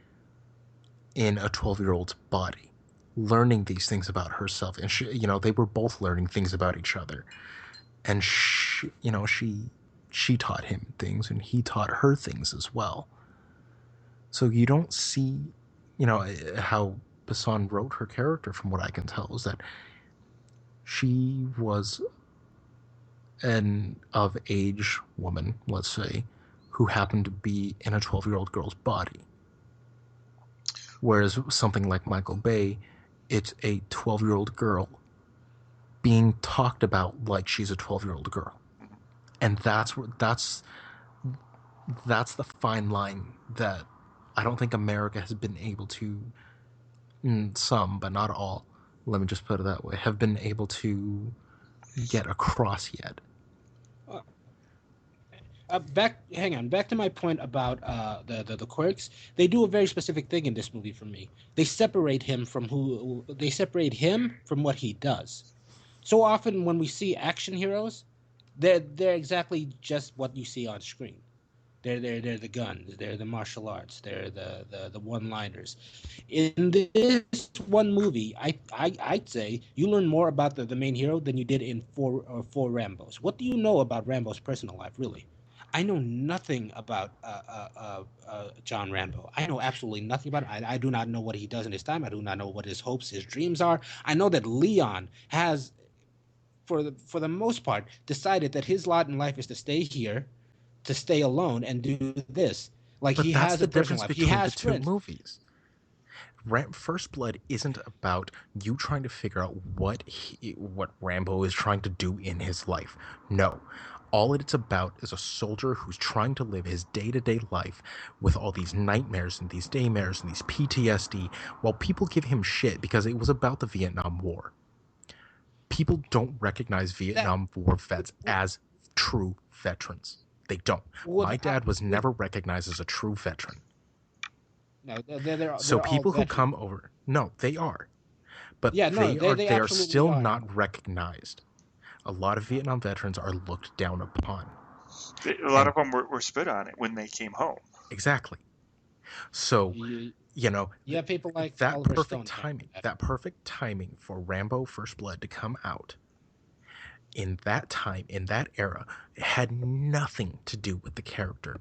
in a 12-year-old's body, learning these things about herself. And they were both learning things about each other. And she taught him things, and he taught her things as well. So you don't see, how Besson wrote her character, from what I can tell, is that she was an of-age woman, let's say, who happened to be in a 12-year-old girl's body. Whereas something like Michael Bay, it's a 12-year-old girl being talked about like she's a 12-year-old girl. And that's the fine line that I don't think America has been able to, some, but not all, let me just put it that way, have been able to get across yet. Back to my point about the quirks. They do a very specific thing in this movie for me. They separate him from what he does. So often when we see action heroes, they're exactly just what you see on screen. They're the guns, they're the martial arts, they're the one-liners. In this one movie, I'd say you learn more about the main hero than you did in four Rambos. What do you know about Rambo's personal life, really? I know nothing about John Rambo. I know absolutely nothing about it. I do not know what he does in his time. I do not know what his hopes, his dreams are. I know that Leon has, for the most part, decided that his lot in life is to stay here, to stay alone, and do this. Like, but he that's has the a personal difference life. between He has the two friends. movies. First Blood isn't about you trying to figure out what Rambo is trying to do in his life. No. All it's about is a soldier who's trying to live his day-to-day life with all these nightmares and these daymares and these PTSD, while people give him shit because it was about the Vietnam War. People don't recognize Vietnam War vets as true veterans. They don't. My dad was never recognized as a true veteran. No, they're so all people who veterans. come over, no, they are, but Yeah, no, they are still are. not recognized. A lot of Vietnam veterans are looked down upon. A lot of them were spit on it when they came home. Exactly. So, yeah, people like that Oliver perfect Stone timing, that perfect timing for Rambo First Blood to come out in that time, in that era, it had nothing to do with the character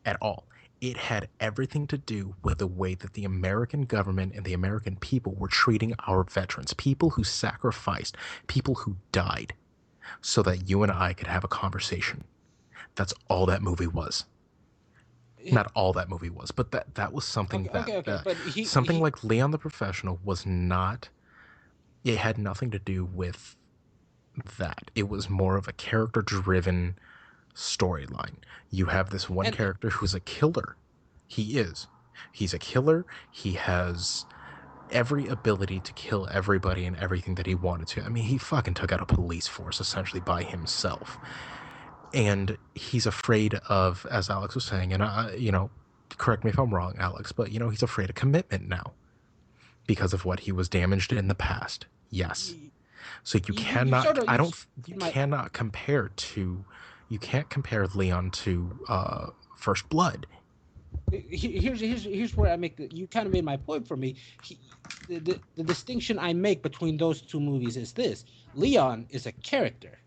at all. It had everything to do with the way that the American government and the American people were treating our veterans, people who sacrificed, people who died, so that you and I could have a conversation. That's all that movie was. Not all that movie was, but that was something but something like Leon the Professional was not. It had nothing to do with that. It was more of a character-driven storyline. You have this one character who's a killer. He is. He's a killer. He has every ability to kill everybody and everything that he wanted to. I mean, he fucking took out a police force essentially by himself. And he's afraid of, as Alex was saying, and correct me if I'm wrong, Alex, but he's afraid of commitment now because of what he was damaged in the past. Yes. So you cannot compare Leon to First Blood. Here's where I make you kind of made my point for me. The distinction I make between those two movies is this: Leon is a character.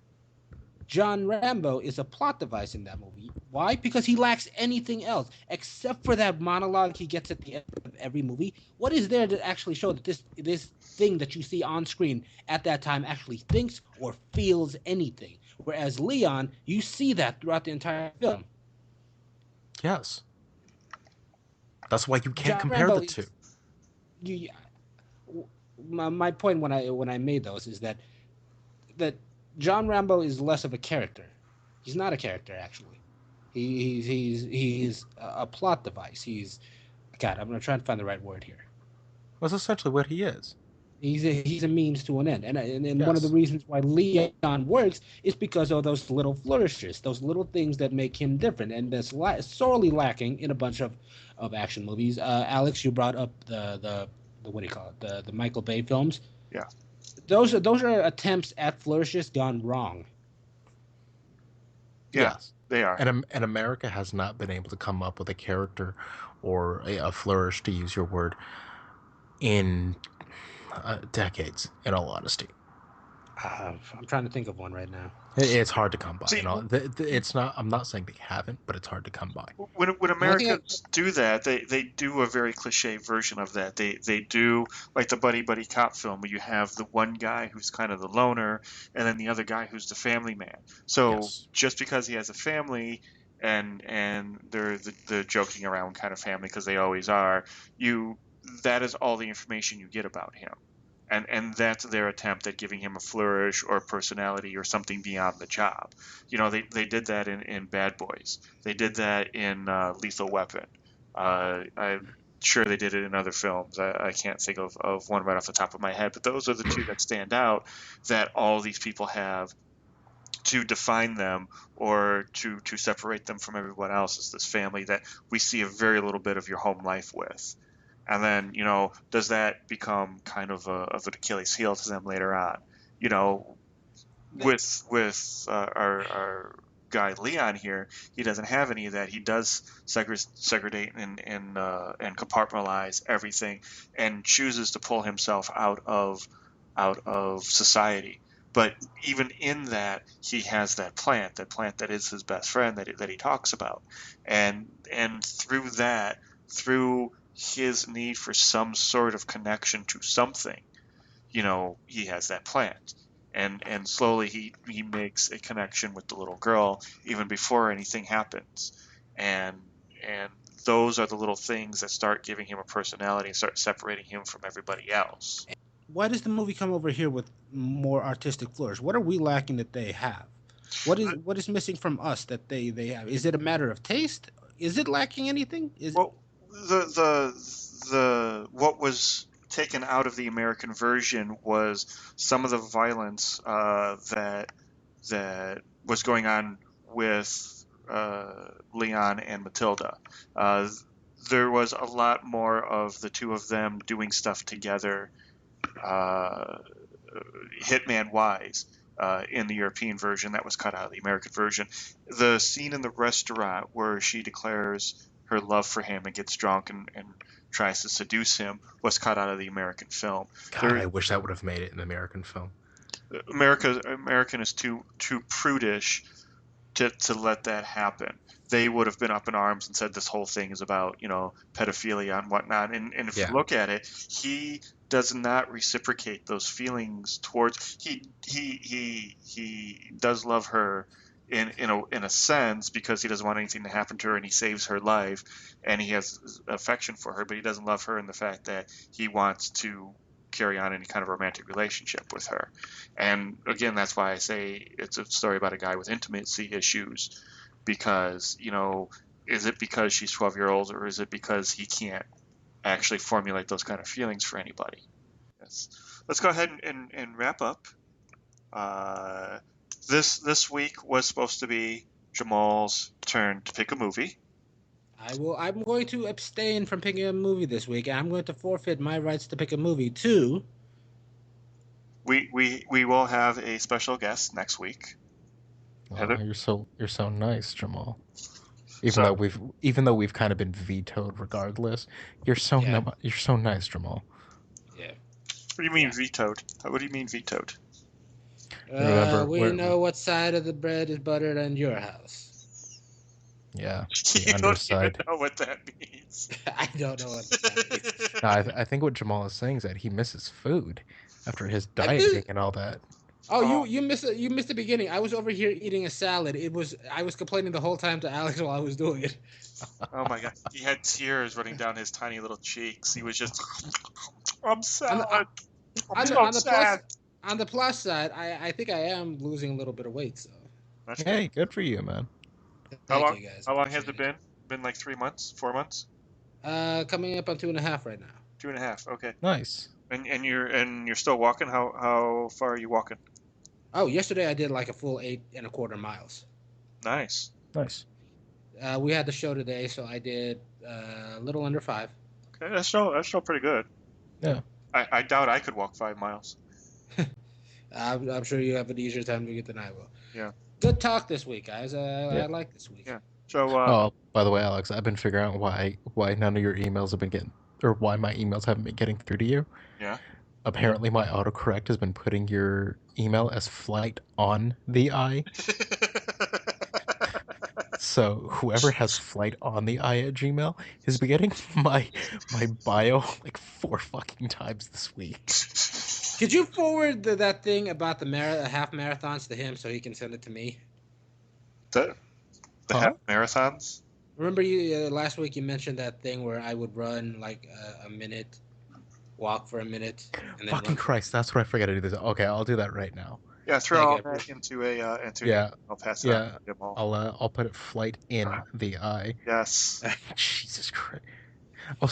John Rambo is a plot device in that movie. Why? Because he lacks anything else except for that monologue he gets at the end of every movie. What is there to actually show that this thing that you see on screen at that time actually thinks or feels anything? Whereas Leon, you see that throughout the entire film. Yes. That's why you can't compare the two. My point when I made those is that John Rambo is less of a character. He's not a character, actually. He's a plot device. God, I'm gonna try and find the right word here. Well, that's essentially what he is. He's a means to an end, and yes. One of the reasons why Leon works is because of those little flourishes, those little things that make him different, and that's sorely lacking in a bunch of action movies. Alex, you brought up the what do you call it? The Michael Bay films. Yeah. Those are attempts at flourishes gone wrong. Yeah, yes, they are. And America has not been able to come up with a character or a flourish, to use your word, in decades, in all honesty. I'm trying to think of one right now. It's hard to come by. See, it's not. I'm not saying they haven't, but it's hard to come by. When Americans do that, they do a very cliche version of that. They do like the buddy cop film where you have the one guy who's kind of the loner, and then the other guy who's the family man. So yes. Just because he has a family, and they're the joking around kind of family because they always are. That is all the information you get about him. And that's their attempt at giving him a flourish or a personality or something beyond the job. They did that in Bad Boys. They did that in Lethal Weapon. I'm sure they did it in other films. I can't think of one right off the top of my head, but those are the two that stand out that all these people have to define them or to separate them from everyone else is this family that we see a very little bit of your home life with. And then, does that become kind of an Achilles heel to them later on? With our guy Leon here, he doesn't have any of that. He does segregate and compartmentalize everything, and chooses to pull himself out of society. But even in that, he has that plant that is his best friend that he talks about, and through that, through his need for some sort of connection to something, he has that plant, and slowly he makes a connection with the little girl even before anything happens, and those are the little things that start giving him a personality and start separating him from everybody else. Why does the movie come over here with more artistic flourish? What are we lacking that they have? What is missing from us that they have? Is it a matter of taste? Is it lacking anything? Well, the what was taken out of the American version was some of the violence that was going on with Leon and Matilda. Uh, there was a lot more of the two of them doing stuff together, uh, hitman wise. In the European version, that was cut out of the American version. The scene in the restaurant where she declares her love for him and gets drunk and tries to seduce him was cut out of the American film. God, I wish that would have made it in the American film. American is too prudish to let that happen. They would have been up in arms and said this whole thing is about, pedophilia and whatnot. And if you look at it, he does not reciprocate those feelings towards. He does love her in a sense because he doesn't want anything to happen to her, and he saves her life, and he has affection for her, but he doesn't love her in the fact that he wants to carry on any kind of romantic relationship with her. And again, that's why I say it's a story about a guy with intimacy issues, because, is it because she's 12 years old, or is it because he can't actually formulate those kind of feelings for anybody? Yes. Let's go ahead and wrap up. This week was supposed to be Jamal's turn to pick a movie. I'm going to abstain from picking a movie this week. I'm going to forfeit my rights to pick a movie too. We will have a special guest next week. Oh, you're so nice, Jamal. Even though we've kind of been vetoed regardless, you're so nice, Jamal. Yeah. What do you mean vetoed? What do you mean vetoed? We know what side of the bread is buttered on your house. Yeah, you don't even know what that means. I don't know what that means. No, I think what Jamal is saying is that he misses food after his dieting and all that. Oh, you missed the beginning. I was over here eating a salad. I was complaining the whole time to Alex while I was doing it. Oh my god, he had tears running down his tiny little cheeks. He was just, I'm sad. On the plus side, I think I am losing a little bit of weight. So. Hey, good for you, man. Thank you, guys. How long has it been? Been like 3 months, 4 months? Coming up on 2.5 right now. 2.5. Okay. Nice. And you're still walking. How far are you walking? Oh, yesterday I did like a full 8.25 miles. Nice. We had the show today, so I did a little under 5. Okay, that's still pretty good. Yeah. I doubt I could walk 5 miles. I'm sure you have an easier time to get than I will. Yeah. Good talk this week, guys. I like this week. Yeah. So. By the way, Alex, I've been figuring out why none of your emails have been getting, or why my emails haven't been getting through to you. Yeah. Apparently, my autocorrect has been putting your email as flight on the I. So whoever has flight on the I at Gmail has been getting my bio like 4 fucking times this week. Could you forward that thing about the half marathons to him so he can send it to me? The half marathons? Remember you last week you mentioned that thing where I would run like a minute, walk for a minute, and then fucking Christ, that's what I forgot to do this. Okay, I'll do that right now. Yeah, throw all that into I'll pass it on. I'll put it flight in the I. Yes. Jesus Christ.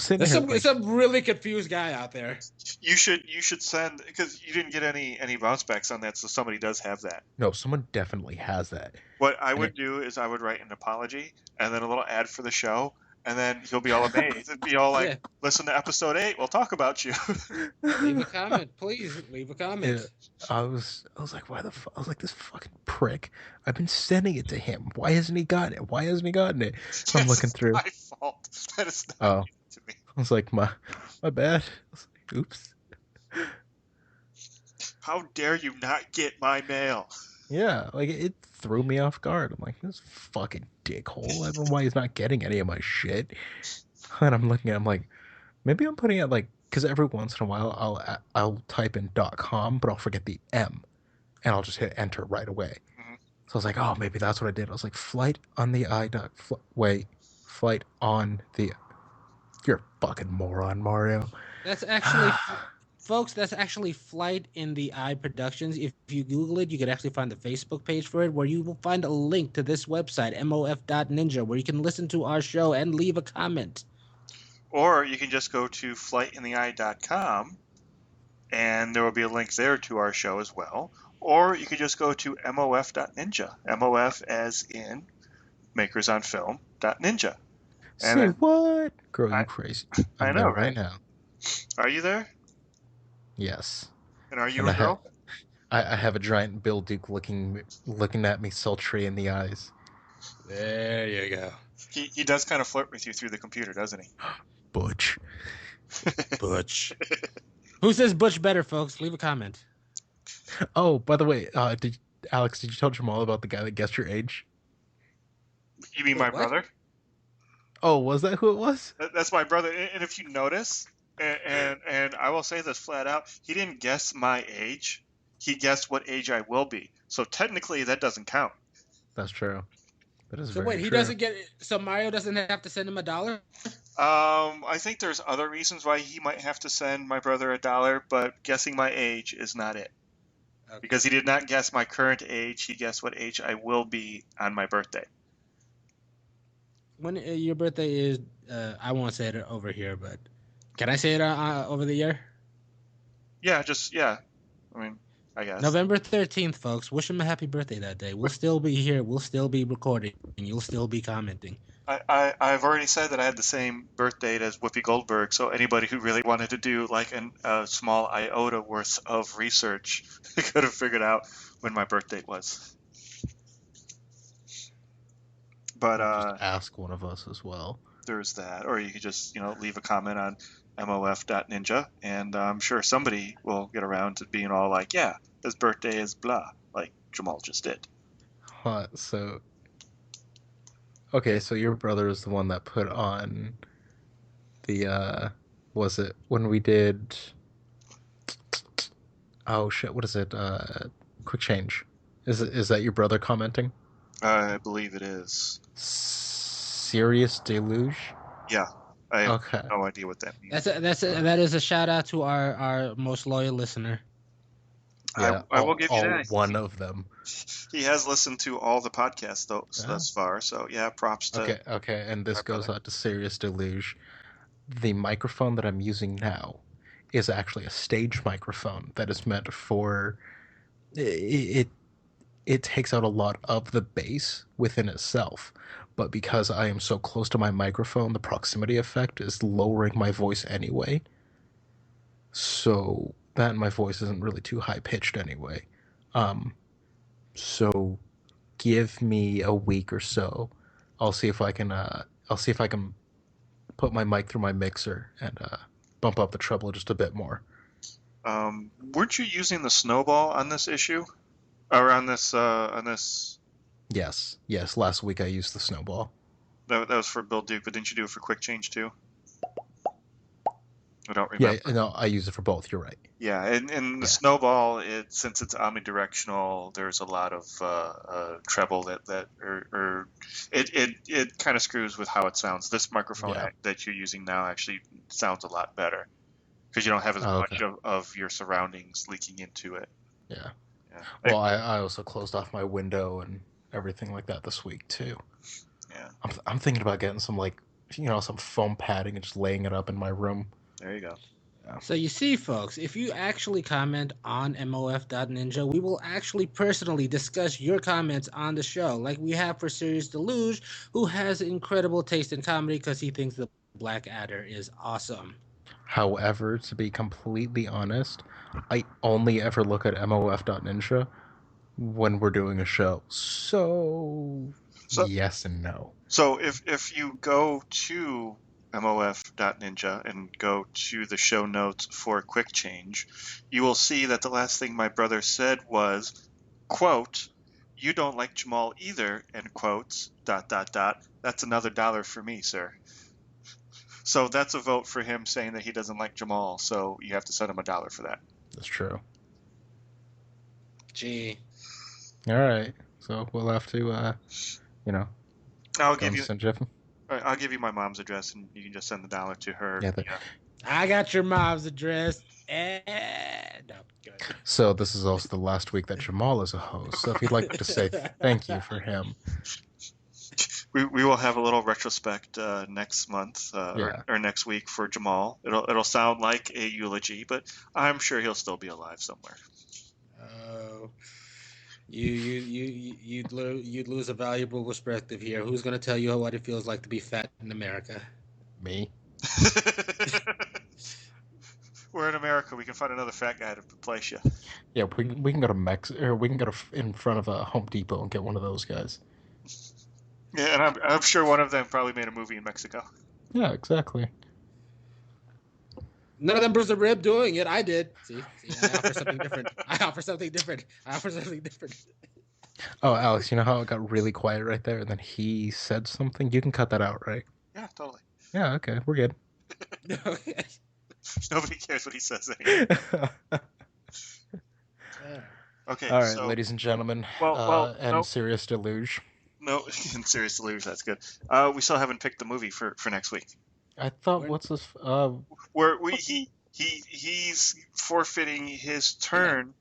There's some really confused guy out there. You should send, because you didn't get any bounce backs on that, so somebody does have that. No, someone definitely has that. What I would do is I would write an apology and then a little ad for the show, and then he'll be all amazed. It'd be all like, Listen to episode 8. We'll talk about you. Leave a comment, please. Leave a comment. Yeah, I was like, why the fuck? I was like, this fucking prick. I've been sending it to him. Why hasn't he gotten it? So I'm looking through. My fault. That is not to me. I was like, my bad. I was like, oops. How dare you not get my mail? Yeah, like it threw me off guard. I'm like, this fucking dickhole. I don't know why he's not getting any of my shit. And I'm looking at him like, maybe I'm putting it like, because every once in a while I'll type in .com, but I'll forget the M, and I'll just hit enter right away. Mm-hmm. So I was like, oh, maybe that's what I did. I was like, flight on the I. Flight on the. You're a fucking moron, Mario. That's actually Folks, that's actually Flight in the Eye Productions. If you Google it, you can actually find the Facebook page for it, where you will find a link to this website, mof.ninja, where you can listen to our show and leave a comment. Or you can just go to flightintheeye.com, and there will be a link there to our show as well. Or you could just go to mof.ninja, MOF as in Makers on Film.ninja. Say what? Girl, you crazy. I I'm know, there right? now. Are you there? Yes. And are you And a girl? I have a giant Bill Duke looking at me sultry in the eyes. There you go. He does kind of flirt with you through the computer, doesn't he? Butch. Butch. Who says Butch better, folks? Leave a comment. Oh, by the way, Alex, did you tell Jamal about the guy that guessed your age? You mean Wait, my what? brother? Oh, was that who it was? That's my brother. And if you notice, and I will say this flat out, he didn't guess my age. He guessed what age I will be. So technically, that doesn't count. That's true. That is So very wait, he true. doesn't get. So Mario doesn't have to send him $1? I think there's other reasons why he might have to send my brother $1, but guessing my age is not it. Okay. Because he did not guess my current age. He guessed what age I will be on my birthday. When your birthday is, I won't say it over here, but can I say it over the air? Yeah, I mean, I guess. November 13th, folks. Wish him a happy birthday that day. We'll still be here. We'll still be recording. And you'll still be commenting. I've already said that I had the same birth date as Whoopi Goldberg, so anybody who really wanted to do like a small iota worth of research could have figured out when my birth date was. But just ask one of us as well. There's that, or you could just leave a comment on mof.ninja, and I'm sure somebody will get around to being all like, yeah, his birthday is blah, like Jamal just did. So okay, so your brother is the one that put on the was it when we did, oh shit, what is it, quick change, is that your brother commenting? I believe it is. Serious Deluge? Yeah. I have no idea what that means. That is a shout out to our most loyal listener. Yeah, I will give you that. One of them. He has listened to all the podcasts thus far, so yeah, props to. Okay, and this goes out to Serious Deluge. The microphone that I'm using now is actually a stage microphone that is meant for it. It takes out a lot of the bass within itself, but because I am so close to my microphone, the proximity effect is lowering my voice anyway. So that my voice isn't really too high pitched anyway. So give me a week or so. I'll see if I can put my mic through my mixer and bump up the treble just a bit more. Weren't you using the snowball on this issue? Or on this? Yes. Last week I used the snowball. That was for Bill Duke, but didn't you do it for Quick Change too? I don't remember. Yeah, no, I use it for both. You're right. Yeah, and the snowball, since it's omnidirectional, there's a lot of treble it kind of screws with how it sounds. This microphone that you're using now actually sounds a lot better because you don't have as much of your surroundings leaking into it. Yeah. Well, I also closed off my window and everything like that this week too. Yeah. I'm thinking about getting some some foam padding and just laying it up in my room. There you go. Yeah. So you see, folks, if you actually comment on mof.ninja, we will actually personally discuss your comments on the show, like we have for Serious Deluge, who has incredible taste in comedy because he thinks the Black Adder is awesome. However, to be completely honest, I only ever look at mof.ninja when we're doing a show. So yes and no. So if you go to mof.ninja and go to the show notes for Quick Change, you will see that the last thing my brother said was, quote, "You don't like Jamal either," end quotes, ... That's another $1 for me, sir. So that's a vote for him saying that he doesn't like Jamal, so you have to send him $1 for that. That's true. Gee. All right. So we'll have to, I'll give you send Jeff. I'll give you my mom's address, and you can just send the $1 to her. Yeah, I got your mom's address. No, good. So this is also the last week that Jamal is a host. So if you'd like to say thank you for him. We will have a little retrospect next month or next week for Jamal. It'll sound like a eulogy, but I'm sure he'll still be alive somewhere. Oh, you'd lose a valuable perspective here. Who's going to tell you what it feels like to be fat in America? Me. We're in America. We can find another fat guy to replace you. Yeah, we can go to or we can go to in front of a Home Depot and get one of those guys. Yeah, and I'm sure one of them probably made a movie in Mexico. Yeah, exactly. None of them was a rib doing it. I did. See, I offer something different. Oh, Alex, you know how it got really quiet right there, and then he said something? You can cut that out, right? Yeah, totally. Yeah, okay, we're good. Nobody cares what he says anymore. Okay. All right, ladies and gentlemen. Serious Deluge. No, in Serious Deluge, that's good. We still haven't picked the movie for next week. I thought, what's this? He's forfeiting his turn,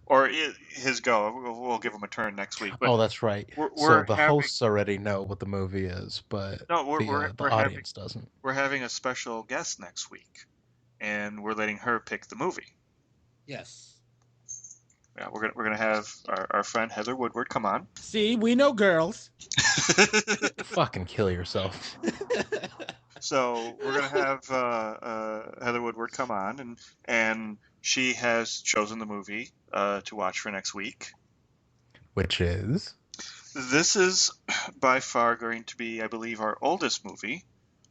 or his go. We'll give him a turn next week. But that's right. Hosts already know what the movie is, but the audience doesn't. We're having a special guest next week, and we're letting her pick the movie. Yes. Yeah, we're gonna have our friend Heather Woodward come on. See, we know girls. Fucking kill yourself. So we're gonna have Heather Woodward come on, and she has chosen the movie to watch for next week. Which is? This is by far going to be, I believe, our oldest movie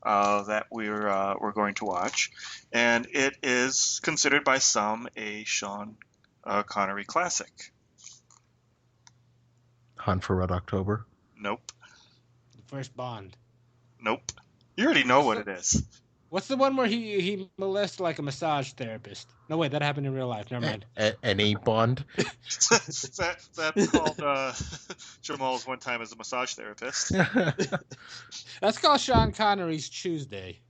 that we're going to watch, and it is considered by some a Sean Connery classic. Hunt for Red October? Nope. The first Bond? Nope. You already know what it is. What's the one where he molested like a massage therapist? No, wait, that happened in real life. Never mind. Any Bond? That's called Jamal's One Time as a Massage Therapist. That's called Sean Connery's Tuesday.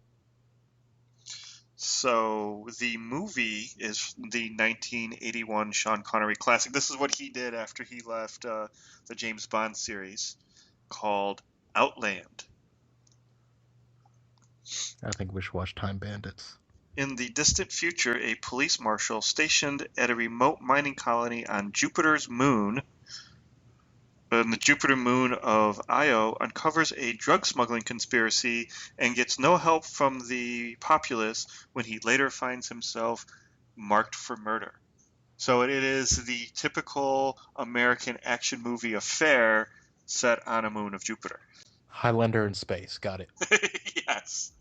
So the movie is the 1981 Sean Connery classic. This is what he did after he left the James Bond series, called Outland. I think we should watch Time Bandits. In the distant future, a police marshal stationed at a remote mining colony on Jupiter's moon, on the Jupiter moon of Io, uncovers a drug smuggling conspiracy and gets no help from the populace when he later finds himself marked for murder. So it is the typical American action movie affair set on a moon of Jupiter. Highlander in space, got it. Yes.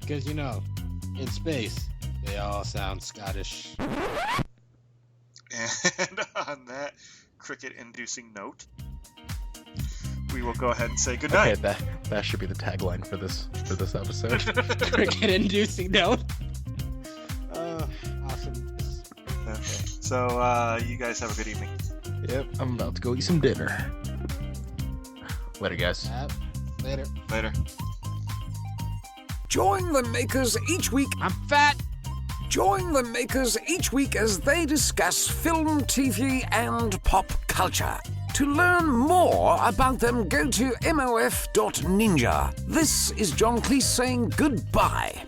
Because, in space, they all sound Scottish. And on that cricket-inducing note, we will go ahead and say goodnight. Okay, that should be the tagline for this episode. Cricket-inducing note. Awesome. Okay. So you guys have a good evening. Yep, I'm about to go eat some dinner. Later, guys. Later. Join the makers each week. I'm fat. Join the makers each week as they discuss film, TV, and pop culture. To learn more about them, go to mof.ninja. This is John Cleese saying goodbye.